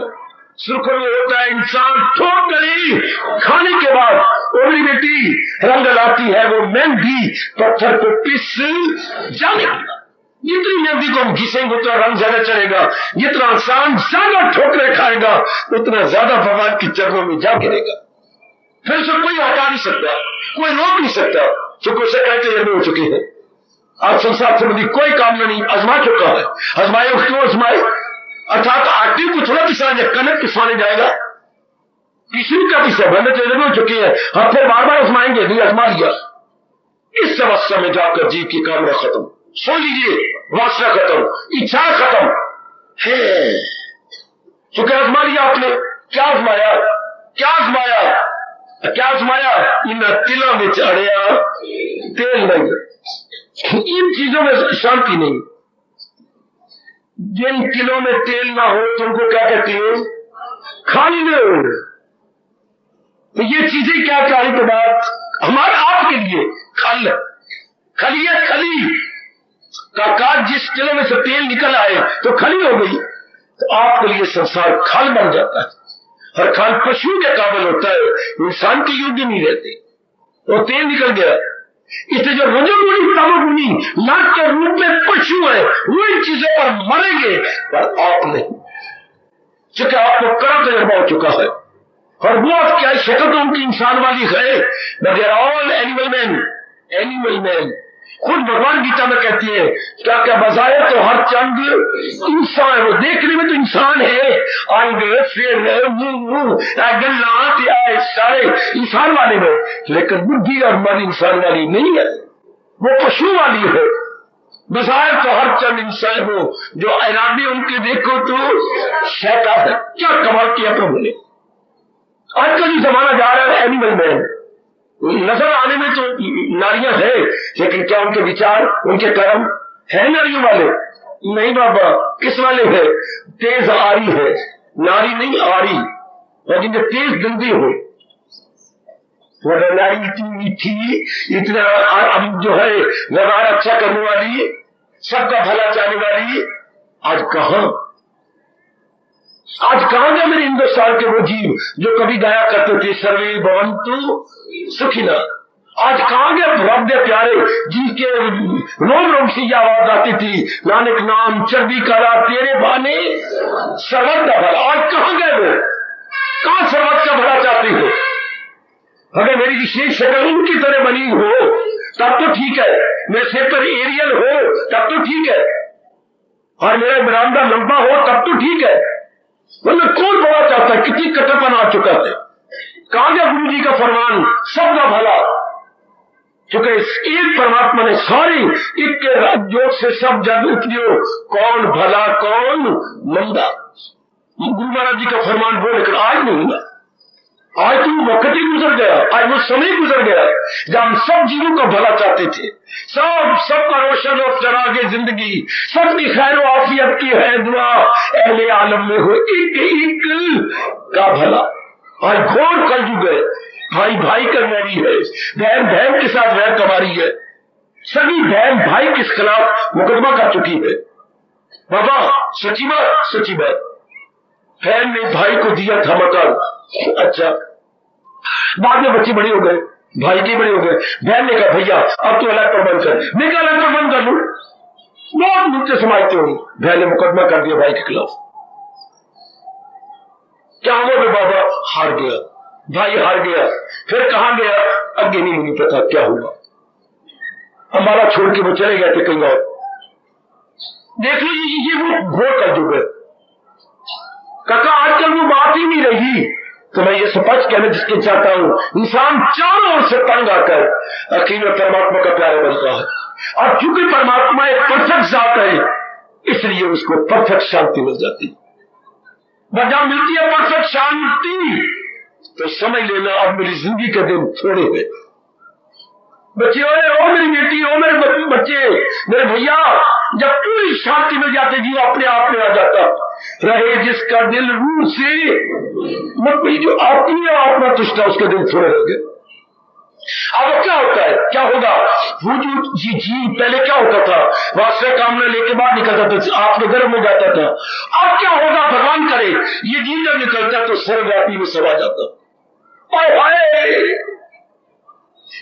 सुरखुर में होता है इंसान। ठोक गई खाने के बाद ओ मेरी बेटी रंग लाती है वो मेहंदी पत्थर को पिस जाने। जितनी मेहंदी को हम घिसेंगे उतना रंग ज्यादा चढ़ेगा। जितना इंसान ज्यादा ठोकरे खाएगा उतना ज्यादा भगवान की चरणों में जा गिरेगा। फिर उसे कोई हटा नहीं सकता, कोई रोक नहीं सकता, क्योंकि उसे कहते जन्म हो चुके हैं। आज संसार संबंधी कोई कामना नहीं, आजमा चुका है। आजमाए उसको आजमाए, अर्थात आटी को थोड़ा पिसाने, कनक पिसाने जाएगा, किसी का पिसा बंद जन्म हो चुके हैं। हम फिर बार बार आजमाएंगे, नहीं आजमा लिया। इस अवस्था में जाकर जीव की कामना खत्म। सुन लीजिए, वासना खत्म, इच्छा खत्म है। क्योंकि आजमा लिया आपने। क्या आजमाया? क्या आजमाया? क्या आजमाया? इन तिलों में चढ़िया तेल नहीं। इन चीजों में शांति नहीं। जिन तिलों में तेल ना हो तुमको क्या कहते हो? खाली लो। तो ये चीजें क्या कही? तो बात हमारे आपके लिए खल खली है। खली का काज जिस तिलों में से तेल निकल आए तो खली हो गई। तो आपके लिए संसार खल बन जाता है। हर खान पशु के काबिल होता है, इंसान के योग्य नहीं रहते। वो तेल निकल गया। इसलिए जो रजोगुणी तमोगुणी नाट के रूप में पशु है, वो इन चीजों पर मरेंगे, पर आप नहीं, क्योंकि आपको कर्म तजर्बा हो चुका है। और वो आप क्या शक्ल तो उनकी इंसान वाली है, but they are all animal man. Animal man खुद भगवान गीता में कहती है, क्या क्या बजाय तो हर चंद इंसान, वो देखने में तो इंसान है, आएंगे फिर गल्ला सारे इंसान वाले में, लेकिन बुद्धि और मन इंसान वाली नहीं है, वो पशु वाली है। बजाय तो हर चंद इंसान हो, जो इरादे उनके देखो तो शैतान है। क्या कमाल किया प्रभु ने। आज का जो जमाना जा रहा है एनिमल मैन, नजर आने में तो नारियां है, लेकिन क्या उनके विचार, उनके कर्म है नारियों वाले? नहीं बाबा। किस वाले है? तेज आरी है, नारी नहीं आरी। और जिनके तेज दंदी हो, वो नारी इतनी मीठी, इतना अब जो है व्यवहार अच्छा करने वाली, सबका भला चाहने वाली, आज कहां गए मेरे हिंदुस्तान के वो जीव जो कभी गाया करते थे सर्वे भवन्तु सुखिना? आज कहां गए भव्य प्यारे जिनके रोम रोम से यह आवाज आती थी, नानक नाम चर्बी करा तेरे बहाने सर्वत का भला? आज कहां गए वो? कहां सर्वत का भला चाहते हो? अगर मेरी विशेष शक्ल उनकी तरह बनी हो तब तो ठीक है, मेरे सिर पर एरियल हो तब तो ठीक है, और मेरा बरामदा लंबा हो तब तो ठीक है। मतलब कौन बड़ा चाहता है? कितनी कटरपन आ चुका है। कहां गया गुरु जी का फरमान सबका भला? क्योंकि एक परमात्मा ने सारी एक के राजयोग से सब जग उठियो, कौन भला कौन मंदा। गुरु महाराज जी का फरमान वो, लेकिन आज नहीं है। आज तो वक्त ही गुजर गया, आज वो समय गुजर गया जब हम सब जीवों का भला चाहते थे। सबका रोशन और चरागे जिंदगी, सबकी खैर आफियत की है दुआ, अहले आलम में हो एक एक का भला। आज घोर कलयुग है, भाई भाई का वैरी है, बहन बहन के साथ वैर कमारी है, सभी बहन भाई के खिलाफ मुकदमा कर चुकी है। बाबा सची बात, बहन ने भाई को दिया था मकान, अच्छा बाद में बच्चे बड़े हो गए, भाई के बड़े हो गए, बहन ने कहा भैया अब तो अलग प्रबंध कर, मैं क्या अलग प्रबंध कर लूं? बहुत मुझसे समझते हो। बहन ने मुकदमा कर दिया भाई के खिलाफ। क्या हुआ? तो बाबा हार गया, भाई हार गया। फिर कहां गया? आगे नहीं पता क्या हुआ, हमारा छोड़ के वो चले गए थे कहीं और। देख लीजिए ये वो घोर का युग है। काका आजकल वो बात ही नहीं रही। तो मैं ये स्पष्ट कहना जिसके चाहता हूं, इंसान चारों ओर से तंग आकर आखिर में परमात्मा का प्यारा बनता है, और क्योंकि परमात्मा एक परफेक्ट जात है इसलिए उसको परफेक्ट शांति मिल जाती है। जब मिलती है परफेक्ट शांति तो समझ लेना अब मेरी जिंदगी के दिन थोड़े हुए। बच्चे ओ मेरी बेटी, ओ मेरे बच्चे, मेरे भैया, जब पूरी शांति मिल जाती जीव अपने आप में आ जाता रहे। जिसका दिल रूह से मतलब जो अपनी आत्मा तुष्ट है उसके दिल थोड़े रह गए। अब क्या होता है, क्या होगा, वो जो जी पहले क्या होता था, वास्तविक कामना लेके बाहर निकलता था, आपके गर्भ में जाता था। अब क्या होगा, भगवान करे, ये जीव जब निकलता तो सर्वव्यापी में समा जाता।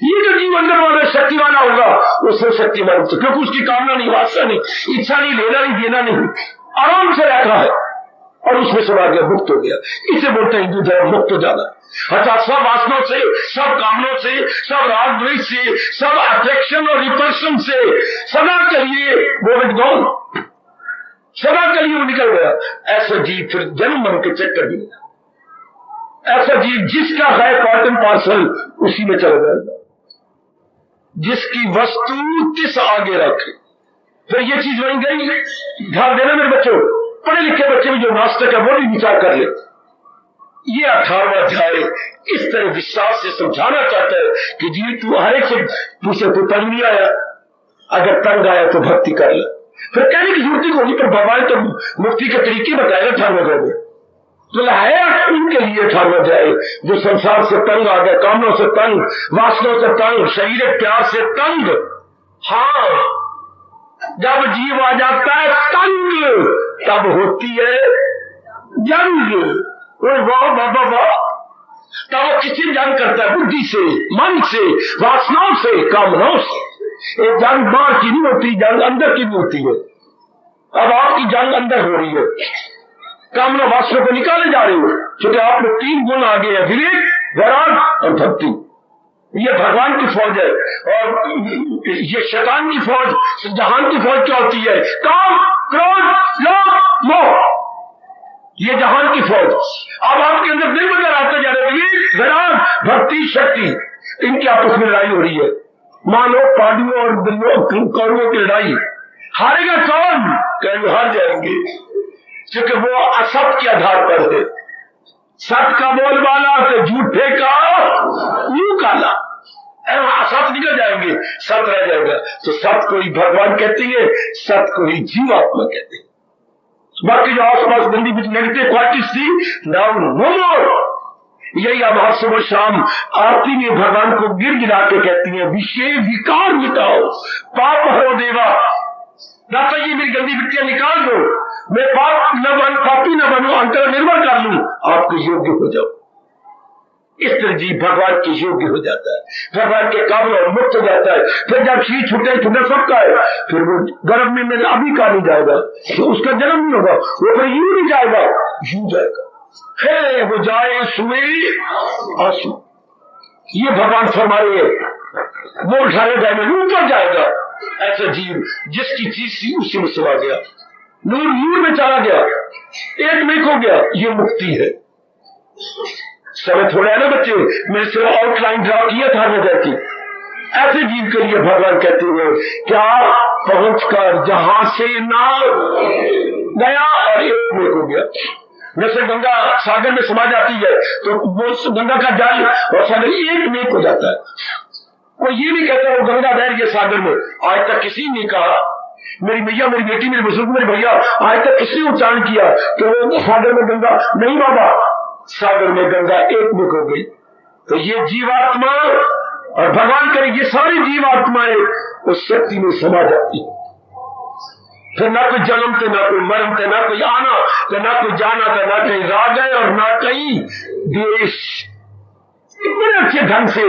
ये जो जीव अंदर वाला शक्ति वाला होगा वो सर्वशक्तिमान होता, क्योंकि उसकी कामना नहीं, वासना नहीं, इच्छा नहीं, लेना नहीं, देना नहीं, आराम से रहता है और उसमें समा गया, मुक्त हो गया। इसे बोलते हैं हिंदू धर्म मुक्त हो जाना। अर्थात सब वासनाओं से, सब कामनों से, सब राग द्वेष से, सब अट्रैक्शन और रिपल्शन से सदा के लिए वो विद्वान, सदा के लिए वो निकल गया। ऐसा जीव फिर जन्म मरण के चक्कर में, ऐसा जीव जिसका है कॉटन पार्सल उसी में चला जाएगा, जिसकी वस्तु तिस आगे रखे। फिर ये चीज बन गई। ध्यान देना मेरे बच्चों, पढ़े लिखे बच्चे भी जो नास्तिक है वो भी विचार कर ले। ये 18वां अध्याय इस तरह विश्वास से समझाना चाहता है कि जी तू हर एक से पूछे तो तंग नहीं आया, अगर तंग आया तो भक्ति कर ले। फिर कहने की जरूरत नहीं होगी, पर भगवान तो मुक्ति के तरीके बताएगा 18वें अध्याय में। तो है उनके लिए 18वां अध्याय जो संसार से तंग आ गया, कामों से तंग, वासनों से तंग, शरीर प्यार से तंग। हाँ, जब जीव आ जाता है तंग तब होती है जंग। वाह बाबा वाह, तब वो किसी जंग करता है, बुद्धि से, मन से, वासनाओं से, कामनाओं से। एक जंग बाहर की नहीं होती, जंग अंदर की भी होती है। अब आपकी जंग अंदर हो रही है, कामना वासना को निकाले जा रही हो, क्योंकि आप में 3 गुण आ गए हैं, विवेक, वैराग और भक्ति। ये भगवान की फौज है, और ये शैतान की फौज, जहान की फौज क्या होती है, काम, क्रोध, लोभ, मोह, ये जहान की फौज। अब आपके अंदर दिन बदल आते जा रहे हैं, वैराग, भक्ति, शक्ति, इनकी आपस में लड़ाई हो रही है। मानो पांडवों और कौरवों की लड़ाई, हारेगा कौन, कहेंगे हार जाएंगे, क्योंकि वो असत के आधार पर है। सत का बोलबाला तो झूठे का मुंह काला, असत निकल जाएंगे, सत रह जाएगा। तो सत को ही भगवान कहती है, सत को ही जीवात्मा कहते हैं। बाकी जो आसपास गंदी कुछ नेगेटिव क्वालिटीज थी, नाउ नो मोर। यही अब हर सुबह शाम आरती में भगवान को गिर गिरा के कहती है, विषय विकार मिटाओ, पाप हरो देवा। दाता जी मेरी गंदी वृत्तियां निकाल दो, मैं पाप न बन, पापी न बनूं, अंतर निर्भर कर लूं, आपके योग्य हो जाओ। इस तरह जी भगवान के योग्य हो जाता है, भगवान के काबिल और मुक्त हो जाता है। फिर जब शी छूटे छूटे सबका है, फिर वो गर्भ में मेरे अभी का नहीं जाएगा, तो उसका जन्म नहीं होगा, वो फिर यूं नहीं जाएगा, यूं जाएगा, फिर वो जाए सुए आंसू। ये भगवान फरमा रहे हैं, वो 18 जाएगा, ऊपर जाएगा। ऐसा जीव जिसकी चीज थी उसी में समा गया, नूर में चला गया, एक मेक हो गया, ये मुक्ति है। समय थोड़ा है ना बच्चे, मैंने सिर्फ आउटलाइन ड्रा किया था नजर की। ऐसे जीव के लिए भगवान कहते हुए क्या पहुंचकर जहां से ना गया और एक मेक हो गया। जैसे गंगा सागर में समा जाती है तो वो गंगा का जल और सागर एक मेक हो जाता है। कोई ये नहीं कहता वो गंगा बह रही है सागर में, आज तक किसी ने कहा, मेरी मैया, मेरी बेटी, मेरे बुजुर्ग, मेरे भैया, आज तक किसी ने उच्चारण किया कि वो सागर में गंगा नहीं, बाबा सागर में गंगा एक में हो गई। तो ये जीवात्मा और भगवान करे ये सारी जीवात्माएं उस शक्ति में समा जाती है। फिर ना कोई जन्म थे, ना कोई मरण थे, ना कोई आना थे, ना कोई जाना था, ना कहीं राग है और ना कहीं द्वेष। इतने अच्छे ढंग से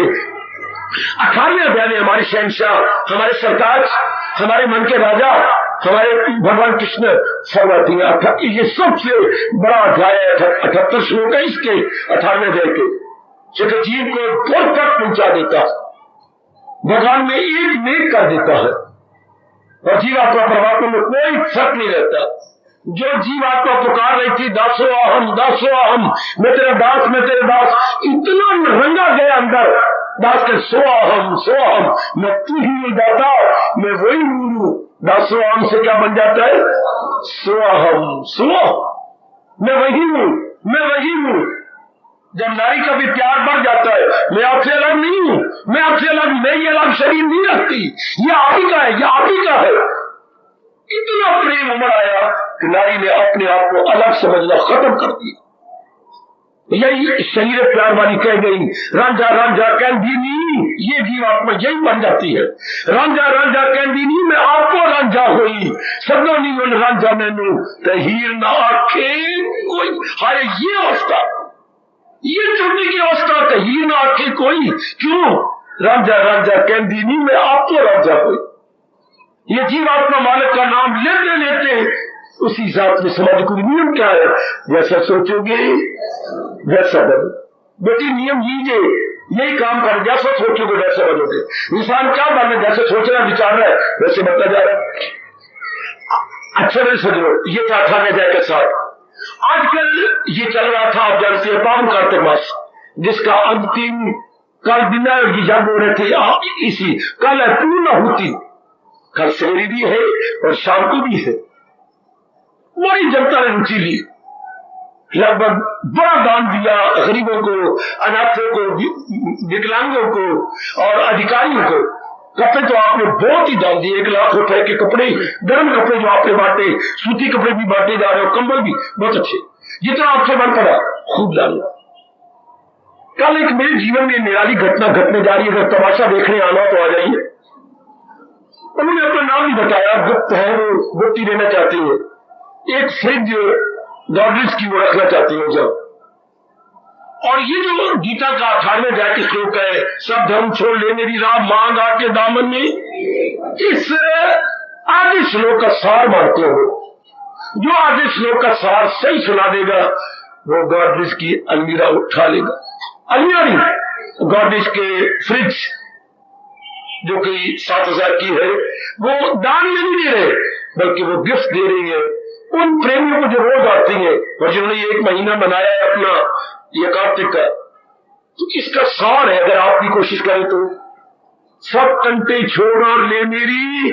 18वें अध्याय में हमारे शहंशाह, हमारे सरताज, हमारे मन के राजा, हमारे भगवान कृष्ण फरमाती हैं। ये सबसे बड़ा अध्याय है 78 श्लोक है इसके 18वें अध्याय के। जो जीव को दूर तक पहुंचा देता है, भगवान में एक नेक कर देता है और जीवात्मा परमात्मा में कोई फर्क नहीं रहता। जो जीवात्मा पुकार रही थी दासो अहम, मैं तेरा दास, मैं तेरे दास, इतना रंगा गया अंदर दास के सो अहम, मैं तू ही नहीं दाता, मैं वही हूँ। दासो अहम से क्या बन जाता है? सो अहम, मैं वही हूँ। जब नारी का भी प्यार बढ़ जाता है, मैं आपसे अलग नहीं हूँ, मैं ये अलग शरीर नहीं रखती, ये आप ही का है, ये आप ही का है। इतना प्रेम उमड़ आया कि नारी ने अपने आप को अलग समझना खत्म कर दिया। यही शरीर प्यार वाली कह गई, रांझा कहंदीनी, ये जीवात्मा यही बन जाती है। रांझा कहंदीनी, मैं आपको रांझा हुई, सदो नहीं रांझा मैनू तहीर ना आखे कोई। हाय ये अवस्था, ये चुनने की अवस्था, तहीर ना आखे कोई। क्यों? रांझा कहंदीनी, मैं आपको रांझा हुई। ये जीवात्मा मालिक का नाम लेते लेते उसी हिसाब से समझ को नियम क्या है, जैसा सोचोगे वैसा बनो। बेटी नियम लीजिए, यही काम कर, जैसा सोचोगे वैसा बनोगे। इंसान क्या बनना, जैसे सोचना विचार रहा है वैसे बनता जा रहा है। अच्छा नहीं समझो, ये था 18 के साथ। आजकल ये चल रहा था, आप जानते हैं, पावन कार्तिक मास, जिसका अंतिम कल दिन यज्ञ हो रहे थे। इसी कल है पूर्ण होती, कल सवेरे भी है और शाम को भी है। बड़ी जनता ने रुचि ली, लगभग बड़ा दान दिया गरीबों को, अनाथों को, विकलांगों को और अधिकारियों को। कपड़े तो आपने बहुत ही दान दिए, 1 लाख रुपए के कपड़े, गर्म कपड़े जो आपने बांटे, सूती कपड़े भी बांटे जा रहे हो, कंबल भी बहुत अच्छे, जितना आपसे मन पड़ा खूब डालो। कल एक मेरे जीवन में निराली घटना घटने जा रही है, अगर तमाशा देखने आना तो आ जाइए। उन्होंने अपना नाम नहीं बताया, गुप्त है, वो गुप्ती देना चाहती है। एक फ्रिज गॉडरेज की वो रखना चाहती है जब। और ये जो गीता का 18वें अध्याय का श्लोक है, सब धर्म छोड़ ले मेरी राह मांग आके दामन में, इस आधे श्लोक का सार मानते हो। जो आधे श्लोक का सार सही सुना देगा वो गॉडरेज की अलमीरा उठा लेगा। अलमीरा नहीं, गॉडरेज के फ्रिज जो कि 7,000 की है, वो दान में नहीं दे रहे बल्कि वो गिफ्ट दे रही है उन प्रेमियों को जो रोज आती है और जिन्होंने 1 महीना बनाया है अपना ये कार्तिक का। तो इसका सार है, अगर आप भी कोशिश करें तो, सब कंटे छोड़ और ले मेरी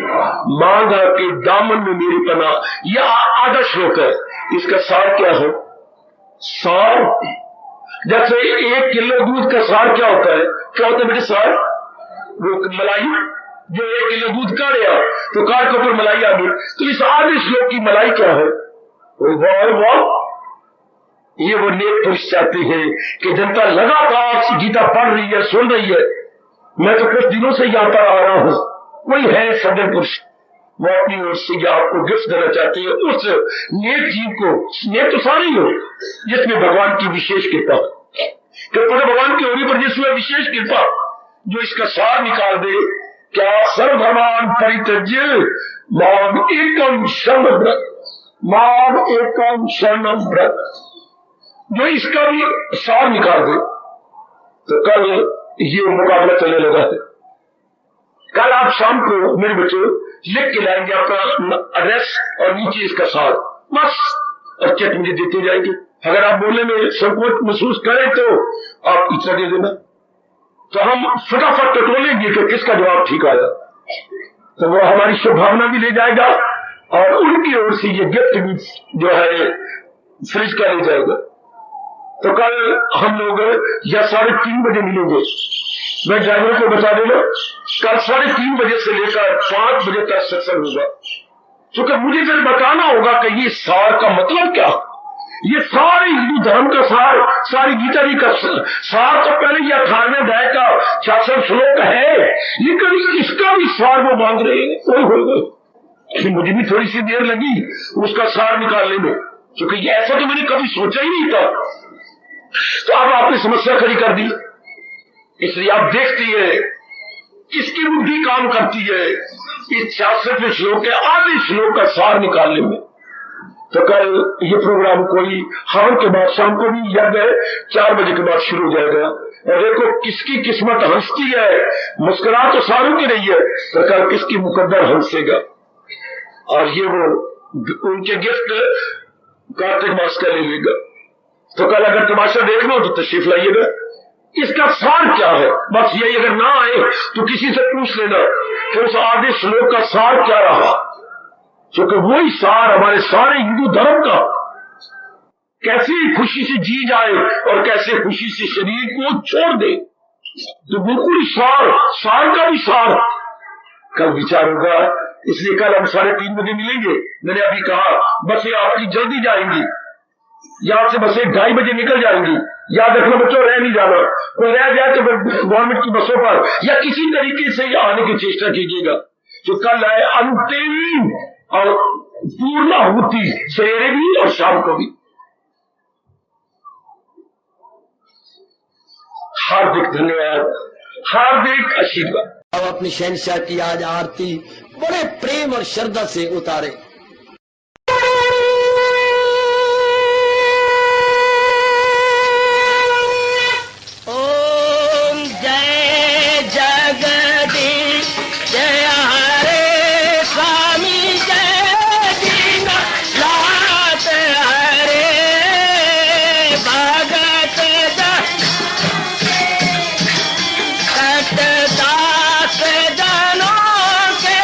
मांग के दामन में मेरी पनाह, यह आधा श्लोक है। इसका सार क्या है? सार जैसे 1 किलो दूध का सार क्या होता है? क्या होता है बेटे सार? वो मलाई, जो 1 किलो दूध काढ़ा तो कार के ऊपर मलाई आ गई। तो इस आधे श्लोक की मलाई क्या है? ये वो नेक पुरुष चाहते हैं कि जनता लगातार गीता पढ़ रही है, सुन रही है। मैं तो कुछ दिनों से यहाँ पर आ रहा हूँ, कोई है सज्जन पुरुष, वो अपनी ओर से आपको गिफ्ट देना चाहते हैं उस नेक जीव को। नेक तो सारे ही हो जिसमें भगवान की विशेष कृपा, क्योंकि भगवान की होने पर जिसमें विशेष कृपा, जो इसका सार निकाल दे। क्या सर्वधर्मान परित्यज्य माम एकम शरणं व्रत, माम एकम शरणं व्रत, जो इसका भी सार निकाल दे तो कल ये मुकाबला चलने लगा है। कल आप शाम को मेरे बच्चे लिख के लाएंगे अपना एड्रेस और नीचे इसका सार, बस, और चेक मुझे देते जाएंगे। अगर आप बोलने में संकोच महसूस करें तो आप इतना दे देना, तो हम फटाफट टटोलेंगे कि किसका जवाब ठीक आया। तो वो हमारी शुभभावना भी ले जाएगा और उनकी ओर से ये गिफ्ट भी जो है फ्रिज का ले जाएगा। तो कल हम लोग या 3:30 बजे मिलेंगे। मैं ड्राइवर को बता देना, कल 3:30 बजे से लेकर 5 बजे तक सत्संग होगा, क्योंकि मुझे फिर बताना होगा कि ये सार का मतलब क्या। ये सारे हिंदू धर्म का सार, सारी गीता जी का सार तो पहले ये 18वें अध्याय का 66 श्लोक है, लेकिन इसका भी सार वो मांग रहे हैं। मुझे भी थोड़ी सी देर लगी उसका सार निकालने में, क्योंकि ऐसा तो मैंने कभी सोचा ही नहीं था। तो अब आपने समस्या खड़ी कर दी, इसलिए आप देखती है इसकी बुद्धि काम करती है इस 66वें श्लोक के आधे श्लोक का सार निकालने में। तो कल ये प्रोग्राम कोई हवन के बाद शाम को भी यज्ञ 4 बजे के बाद शुरू हो जाएगा। और देखो किसकी किस्मत हंसती है, मुस्कुरा तो सारों की रही है, तो कल किसकी मुकद्दर हंसेगा। और ये वो उनके गिफ्ट कार्तिक मास का ले लेगा। तो कल अगर तमाशा देखना हो तो तशरीफ लाइएगा। इसका सार क्या है, बस यही, अगर ना आए तो किसी से पूछ लेना कि उस आधे श्लोक का सार क्या रहा, क्योंकि वही सार हमारे सारे हिंदू धर्म का, कैसे खुशी से जी जाए और कैसे खुशी से शरीर को छोड़ दे। तो बिल्कुल ही सार का भी सार कल विचार होगा। इसलिए कल हम 3:30 बजे मिलेंगे। मैंने अभी कहा बसें आपकी जल्दी जाएंगी, यहां से बसें 2:30 बजे निकल जाएंगी। याद रखना बच्चों, रह नहीं जाना, कोई रह जाए तो गवर्नमेंट की बसों पर या किसी तरीके से आने की चेष्टा कीजिएगा। जो कल है अंतिम और पूर्ण आहुति, सवेरे भी और शाम को भी। हार्दिक धन्यवाद, हार्दिक आशीर्वाद। अब अपनी शहंशाह की आज आरती बड़े प्रेम और श्रद्धा से उतारे। ओम जय जगदीश जय हरे स्वामी जय दीना लात हरे भगत दास जनों के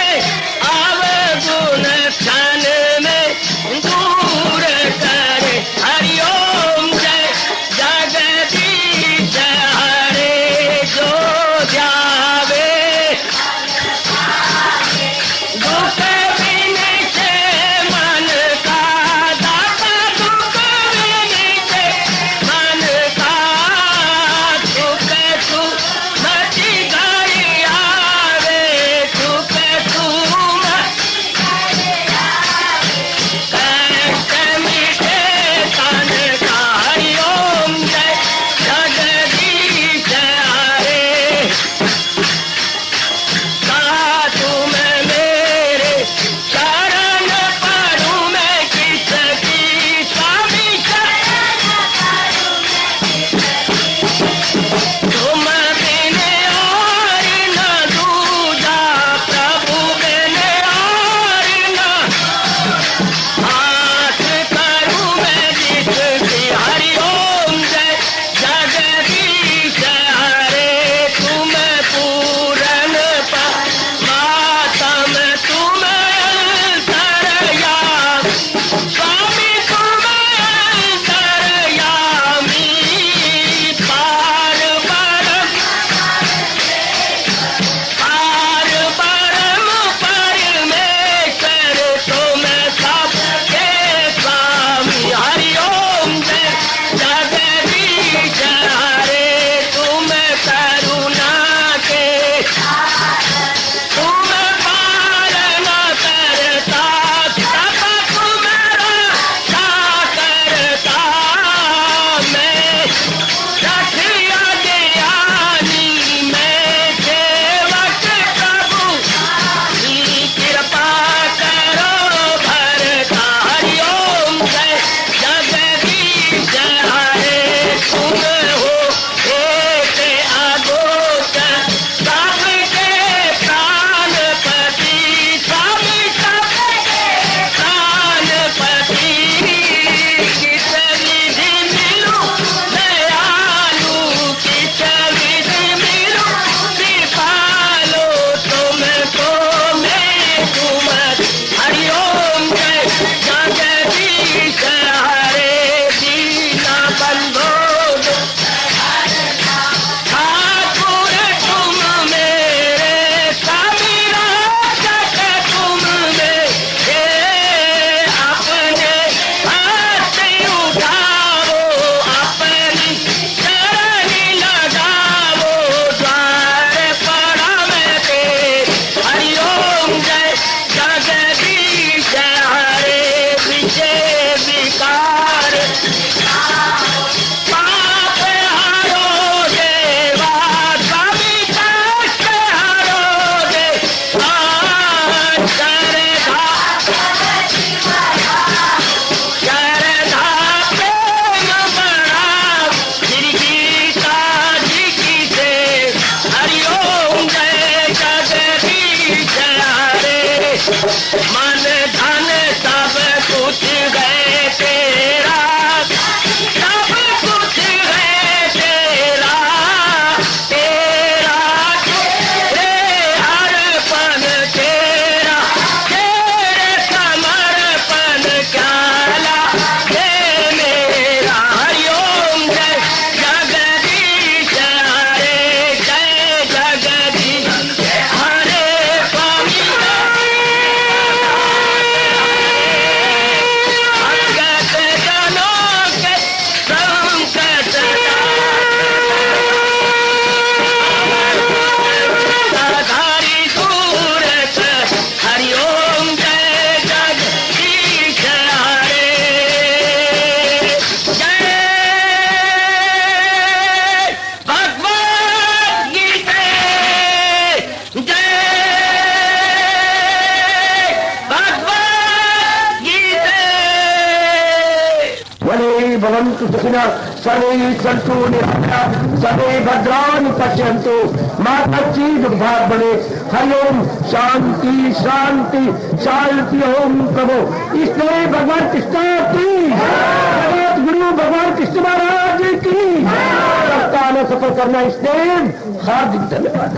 अवगुण क्षण में दूर करे। हरिओम जय जगदीश हरे जो ध्यावे दुख विनिचे मन का दाता, दुख विनिचे मन का सुख सुमति घड़ी आवे, सुख सुमति कष्ट मिटे तन का। हरिओम जय जगदीश हरे कहा तुम मेरे शरण पड़ूं मैं किसकी स्वामी तुम बिन और न दूजा, प्रभु बिन और न आस करूं मैं जिसकी। हरिओम जय जगदीश हरे तुम पूरन परमात्म तुम अंतर्यामी, स्वामी तुम अंतर्यामी। पार परम परमेश्वर तुम सबके स्वामी। हरिओम जय जगदीश हरे तुम करुणा के तुम पालन करता, सब तुम भवन्तु सुखिनः सर्वे सन्तु निरामयाः सर्वे भद्राणि पश्यन्तु मा कश्चित् दुर्भाग् भवेत्। हरि ओम शांति शांति शांति। ओम प्रभु इसलिए भगवान कृष्ण की जगत गुरु भगवान कृष्ण महाराज की सफल करना इसलिए हार्दिक धन्यवाद।